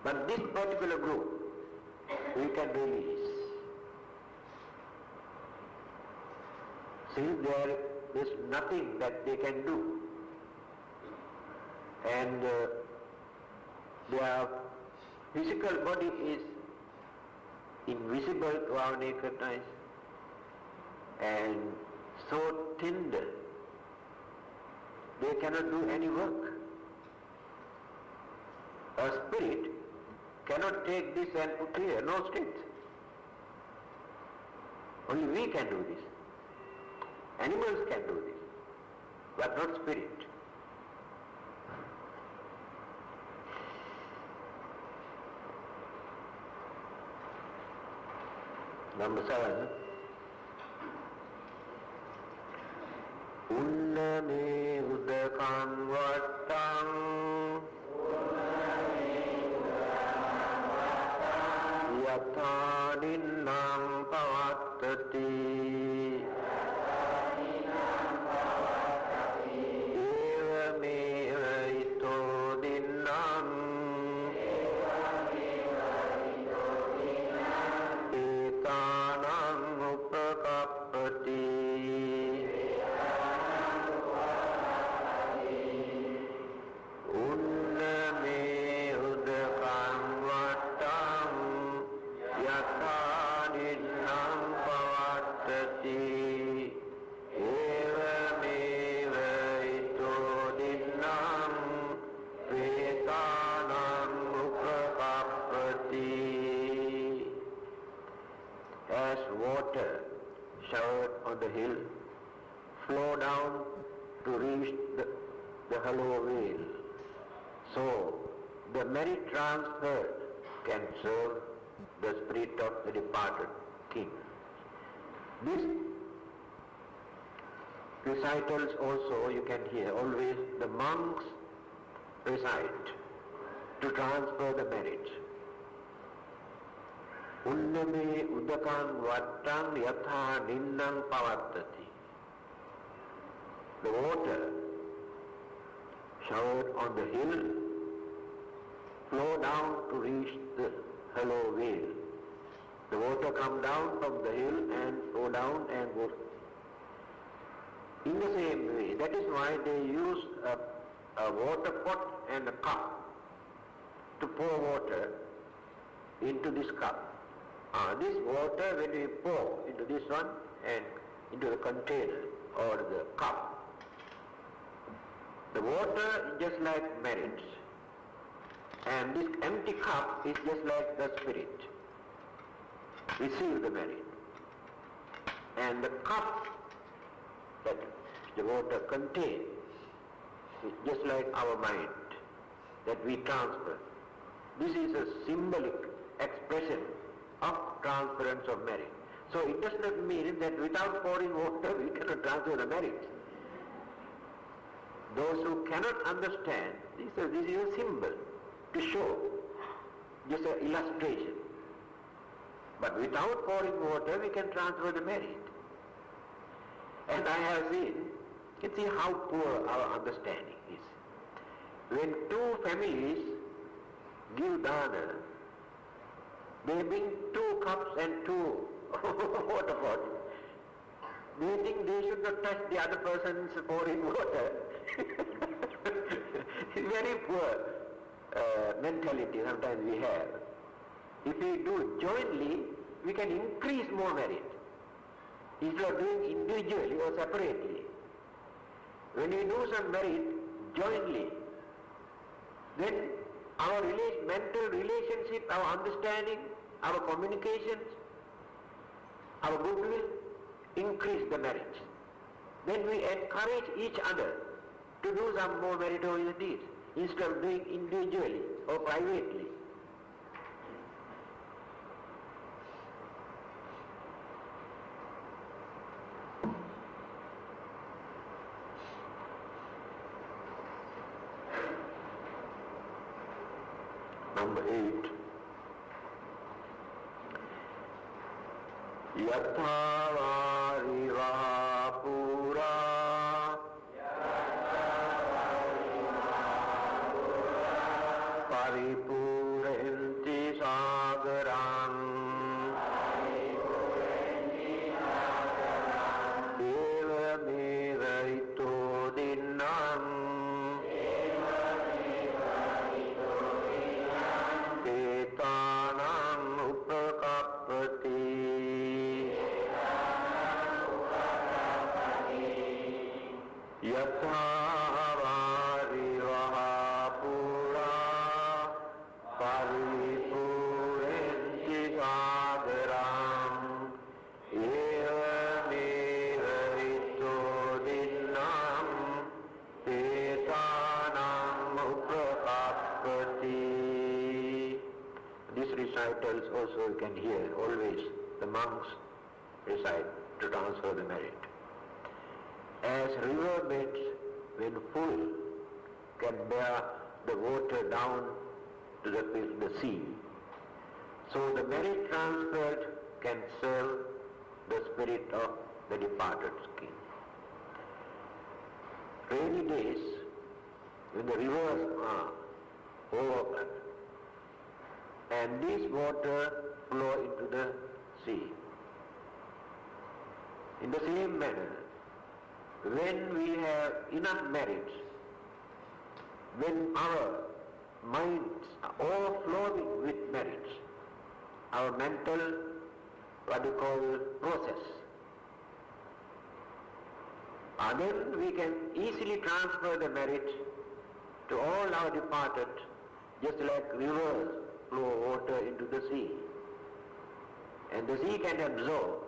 But this particular group we can release. Since there is nothing that they can do, and their physical body is invisible to our naked eyes and so tender, they cannot do any work. A spirit cannot take this and put here, no strength. Only we can do this. Animals can do this, but not spirit. Number 7. Unname udakam vattam yatha ninnam pavattati evameva ito dinnam etanam upakappati. As water showered on the hill flow down to reach the hollow whale, so the merit transferred can serve the spirit of the departed king. These recitals also you can hear always the monks recite to transfer the merit. Unname udakan vattam yatha ninnam pavattati. The water showered on the hill flow down to reach the hollow whale. The water come down from the hill and flow down and go in the same way. That is why they use a water pot and a cup to pour water into this cup. This water, when we pour into this one and into the container or the cup, the water is just like merits, and this empty cup is just like the spirit. Receive the merit. And the cup that the water contains is just like our mind that we transfer. This is a symbolic expression of transference of merit. So it does not mean that without pouring water we cannot transfer the merit. Those who cannot understand, this is a symbol to show, just an illustration. But without pouring water we can transfer the merit. And I have seen, you can see how poor our understanding is. When two families give dana, they bring 2 cups and 2 water pots. They think they should not touch the other person's pouring water. It's very poor mentality sometimes we have. If we do jointly, we can increase more merit. Instead of doing individually or separately. When we do some merit jointly, then our mental relationship, our understanding, our communications, our goodwill increase the merits. then we encourage each other to do some more meritorious deeds instead of doing individually or privately. Number 8. Yatha variva pura paripurenti sagaram eva meva ito dinnam etanam upakappati yatha variva pura paripurenti sagaram eva meva ito dinnam etanam upakappati. These recitals also you can hear always. The monks recite to transfer the merit. As river beds, when full, can bear the water down to the sea, so the merit transferred can serve the spirit of the departed king. Rainy days, when the rivers are overflowed, and this water flow into the sea. In the same manner, when we have enough merits, when our minds are overflowing with merits, our mental, what we call process, then we can easily transfer the merit to all our departed, just like rivers flow water into the sea. And the sea can absorb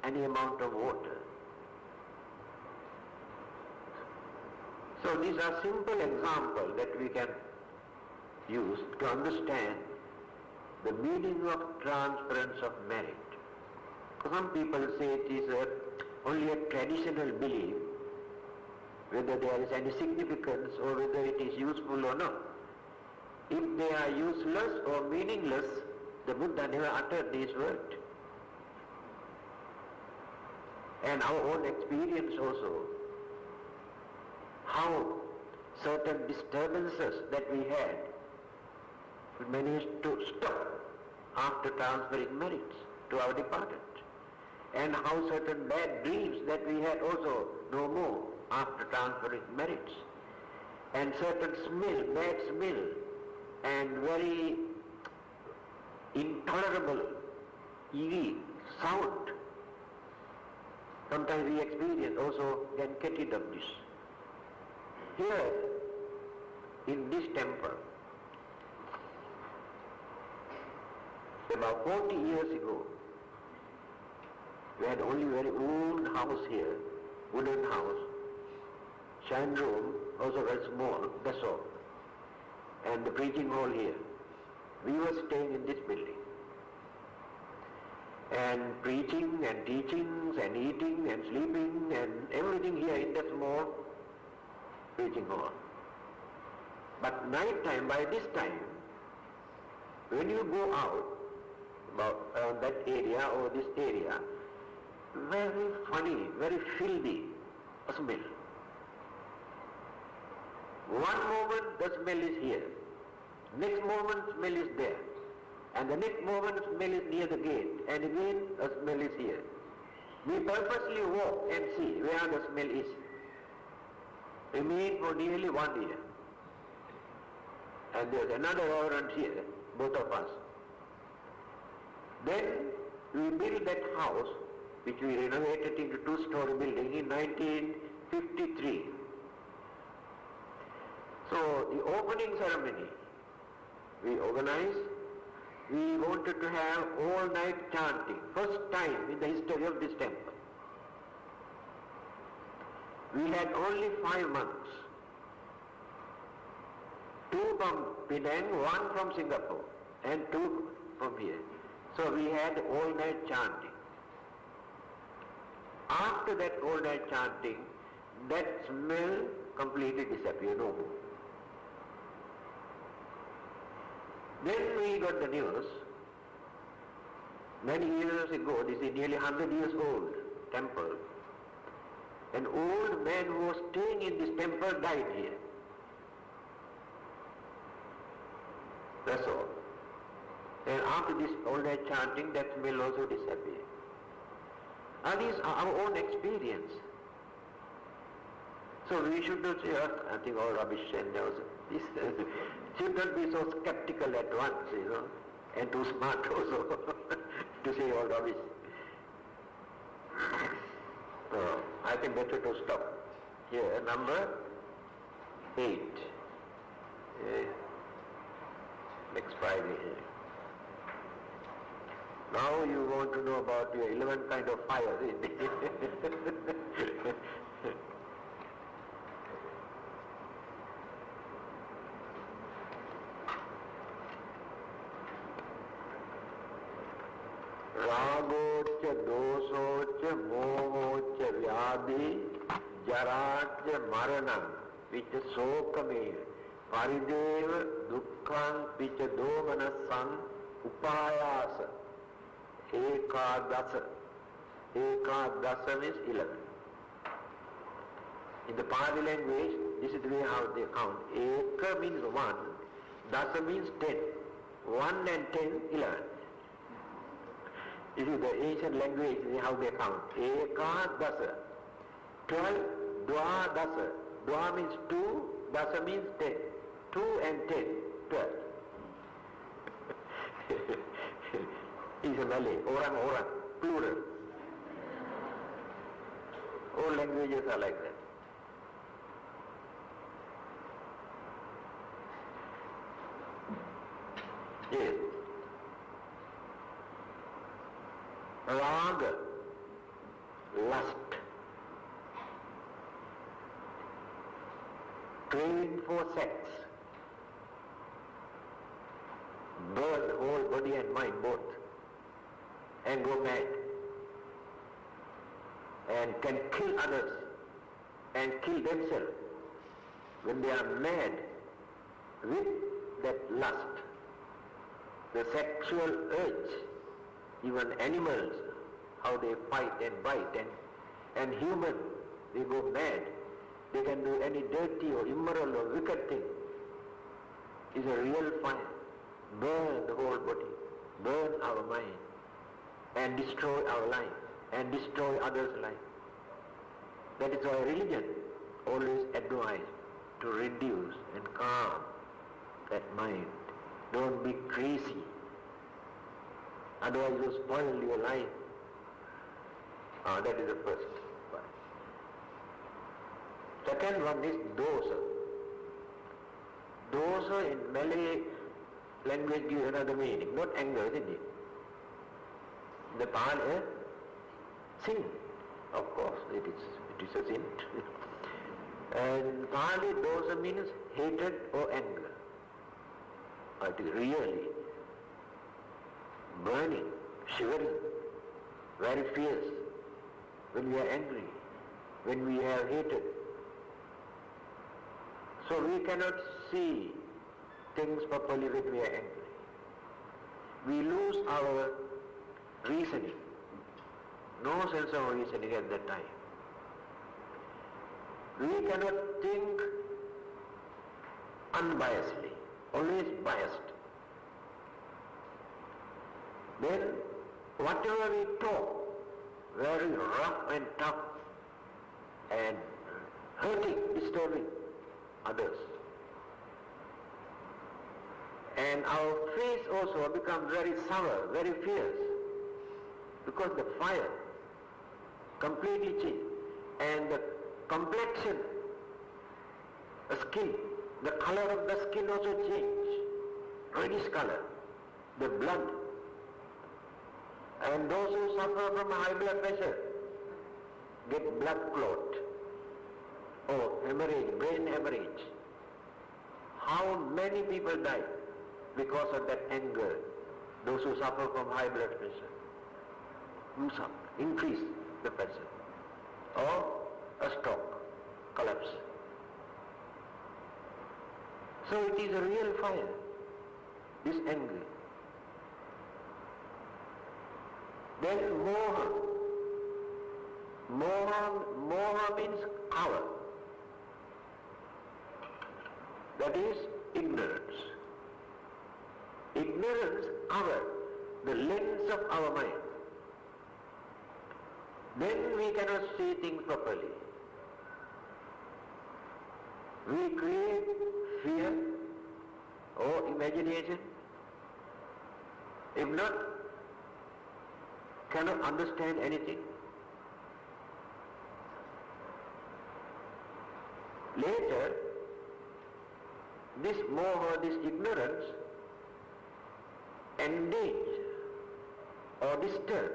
any amount of water. So these are simple examples that we can use to understand the meaning of transference of merit. Some people say it is only a traditional belief, whether there is any significance or whether it is useful or not. If they are useless or meaningless, the Buddha never uttered these words. And our own experience also, how certain disturbances that we had, we managed to stop after transferring merits to our departed. And how certain bad dreams that we had also no more after transferring merits. And certain smell, bad smell, and very intolerable, eerie sound. Sometimes we experience also can get rid of this. Here, in this temple, about 40 years ago, we had only very old house here, wooden house, shrine room, also very small, that's all. And the preaching hall here. We were staying in this building. And preaching and teachings and eating and sleeping and everything here in that small preaching hall. But night time, by this time, when you go out, about that area or this area, very funny, very filthy smell. One moment the smell is here, next moment smell is there, and the next moment smell is near the gate, and again a smell is here. We purposely walk and see where the smell is. Remain for nearly 1 year. And there's another reverend here, both of us. Then we built that house, which we renovated into 2-story building in 1953. So the opening ceremony we organized, we wanted to have all-night chanting, first time in the history of this temple. We had only 5 monks. 2 from Penang, 1 from Singapore, and 2 from here. So we had all night chanting. After that all night chanting, that smell completely disappeared, no more. Then we got the news, many years ago, this is nearly 100 years old temple, an old man who was staying in this temple died here. That's all. And after this all night chanting, that smell also disappeared. And these are our own experience. So we should not say, I think all rubbish and this should not be so skeptical at once, and too smart also to say all rubbish. So I think better to stop here. Number 8. Next Friday. Now you want to know about your 11 kind of fire, isn't it? Ragocha, dosocha, mohocha, vyadhi, jaracha, maranam, vicha sokameva, parideva, dukkhan, vicha domanasan, upayasa. Ekadasa. Ekadasa means 11. In the Pali language, this is the way how they count. Eka means 1, dasa means 10. 1 and 10, 11. This is the ancient language, how they count. Ekadasa. 12, dwa dasa. Dwa means 2, dasa means 10. 2 and 10, 12. Is a Malay, orang, plural. All languages are like that. Yes. Raga, lust. Craving for sex. Burn the whole body and mind both. And go mad, and can kill others, and kill themselves. When they are mad with that lust, the sexual urge, even animals, how they fight and bite, and humans, they go mad. They can do any dirty or immoral or wicked thing. It's a real fire. Burn the whole body, burn our mind, and destroy our life, and destroy others' life. That is why religion always advises to reduce and calm that mind. Don't be crazy. Otherwise you spoil your life. That is the first one. Second one is dosa. Dosa in Malay language gives another meaning, not anger, isn't it? The Pali, sin. Of course, it is a sin. And Pali dosa means hatred or anger. It is really burning, shivering, very fierce when we are angry, when we have hatred. So we cannot see things properly when we are angry. We lose our reasoning. No sense of reasoning at that time. We cannot think unbiasedly, always biased. Then whatever we talk, very rough and tough and hurting, disturbing others. And our face also becomes very sour, very fierce, because the fire completely changed. And the complexion, the skin, the color of the skin also changed, reddish color, the blood. And those who suffer from high blood pressure get blood clot. Oh, hemorrhage, brain hemorrhage. How many people die because of that anger? Those who suffer from high blood pressure. You suffer, increase the pressure. Or a stroke, collapse. So it is a real fire, this anger. Then moha. Moha means cover. That is ignorance. Ignorance covers the lens of our mind. Then we cannot see things properly. We create fear or imagination. If not, cannot understand anything. Later, this moha, this ignorance, endanger or disturb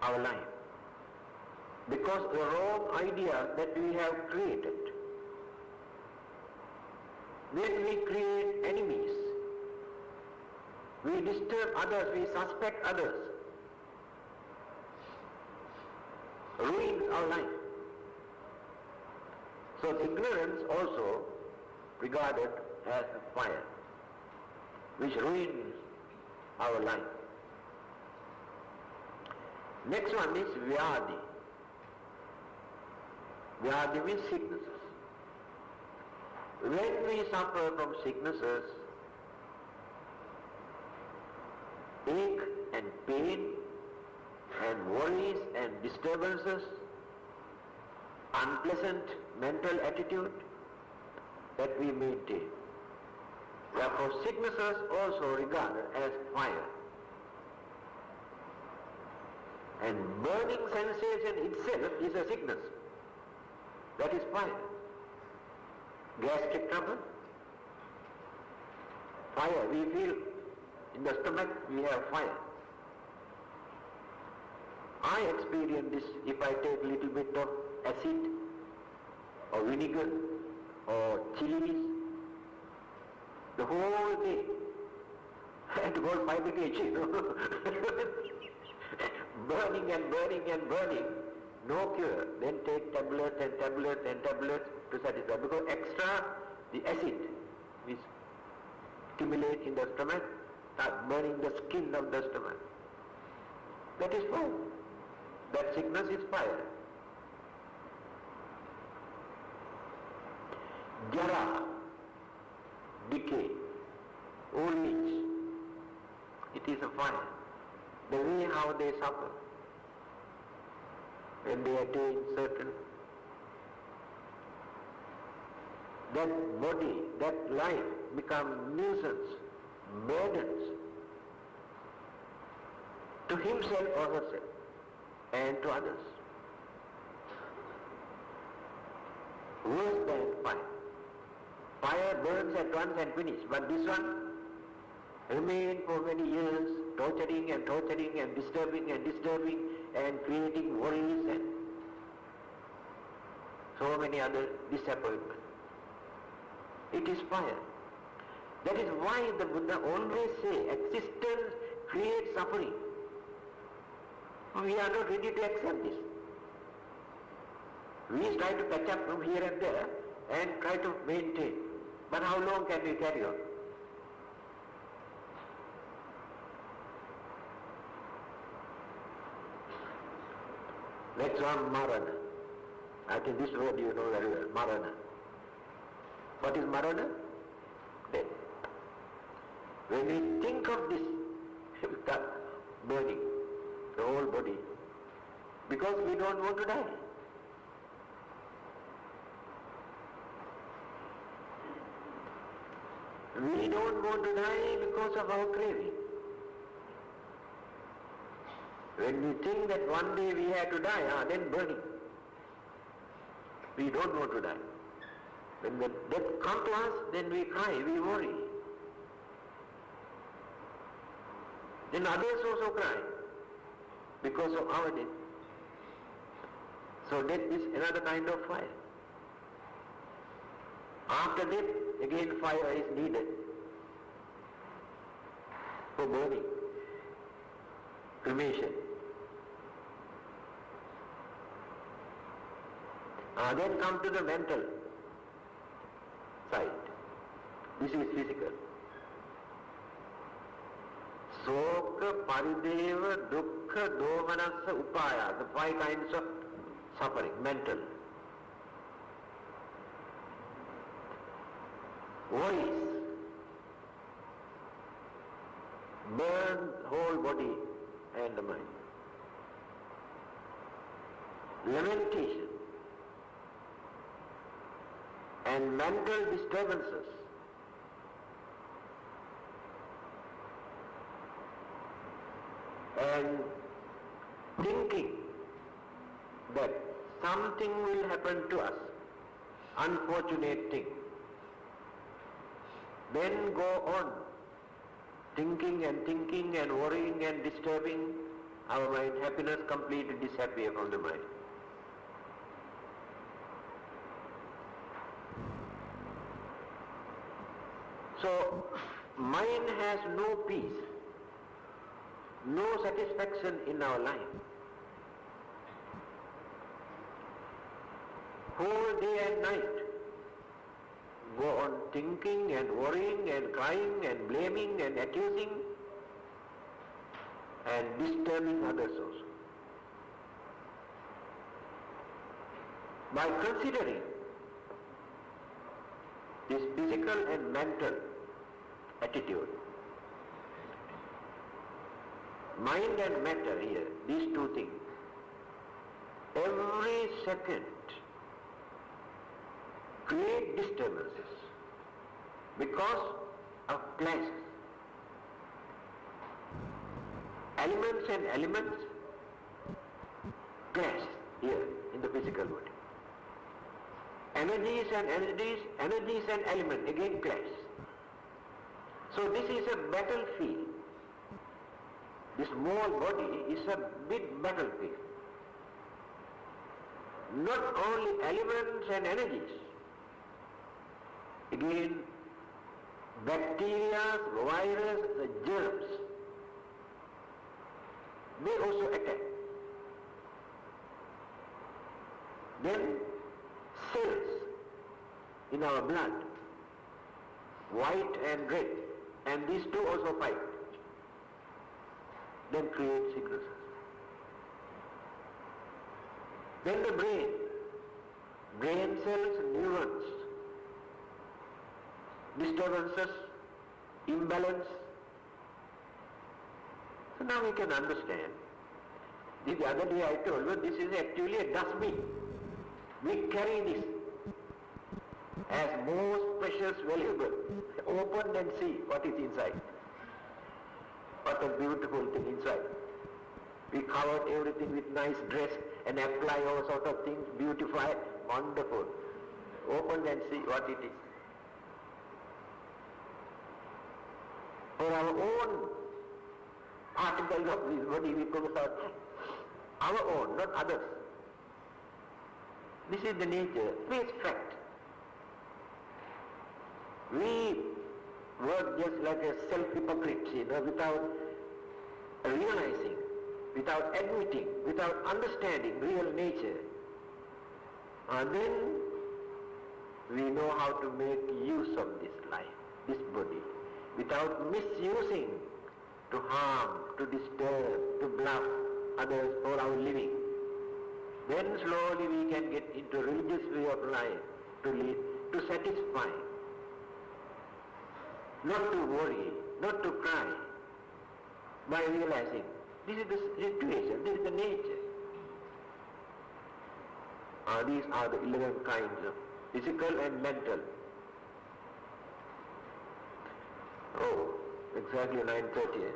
our life. Because the wrong idea that we have created. Then we create enemies. We disturb others, we suspect others. Ruins our life. So ignorance also regarded as a fire, which ruins our life. Next one is vyadi. Vyadi means sicknesses. When we suffer from sicknesses, ache and pain and worries and disturbances, unpleasant mental attitude that we maintain. Therefore sicknesses also regarded as fire. And burning sensation itself is a sickness. That is fire. Gastric trouble, fire. We feel in the stomach we have fire. I experience this if I take a little bit of acid or vinegar or chilies. The whole day. I had to go 5 kg, burning and burning and burning. No cure. Then take tablets and tablets and tablets to satisfy. Because extra, the acid which accumulates in the stomach starts burning the skin of the stomach. That is fire. That sickness is fire. Jara, decay, old age, it is a fire. The way how they suffer when they attain certain, that body, that life become nuisance, burdens to himself or herself and to others. Worse than fire. Fire burns at once and finishes, but this one remains for many years, torturing and torturing and disturbing and creating worries and so many other disappointments. It is fire. That is why the Buddha always say existence creates suffering. We are not ready to accept this. We try to catch up from here and there and try to maintain. But how long can we carry on? Next one, marana. I think this word you know very well, marana. What is marana? Death. When we think of this, we start burning the whole body because we don't want to die. We don't want to die because of our craving. When we think that one day we have to die, then burning. We don't want to die. When the death comes to us, then we cry, we worry. Then others also cry because of our death. So death is another kind of fire. After death, again fire is needed for burning, cremation. Then come to the mental side. This is physical. Soka, parideva, dukkha, domanassa, upaya, the 5 kinds of suffering, mental. Worries burn whole body and the mind. Lamentation and mental disturbances and thinking that something will happen to us, unfortunate thing, then go on thinking and worrying and disturbing our mind. Happiness completely disappear from the mind. So, mind has no peace, no satisfaction in our life. Whole day and night go on thinking and worrying and crying and blaming and accusing and disturbing others also. By considering this physical and mental attitude, mind and matter here, these two things, every second create disturbances because of clashes. Elements and elements clash here in the physical body. Energies and element again clash. So this is a battlefield. This small body is a big battlefield. Not only elements and energies, again bacteria, virus, germs, they also attack. Then cells in our blood, white and red, and these two also fight, then create sicknesses. Then the brain cells, neurons, disturbances, imbalance. So now we can understand. The other day I told you this is actually a dustbin. We carry this as most precious valuable. Open and see what is inside. What a beautiful thing inside. We covered everything with nice dress and apply all sort of things, beautify, wonderful. Open and see what it is. For our own particles of this body, we come out our own, not others. This is the nature, face fact. We work just like a self-hypocrite, without realizing, without admitting, without understanding real nature. And then we know how to make use of this life, this body, without misusing to harm, to disturb, to bluff others for our living. Then slowly we can get into religious way of life to lead, to satisfy, not to worry, not to cry, by realizing this is the situation, this is the nature. These are the 11 kinds of physical and mental. Oh, exactly 9:30.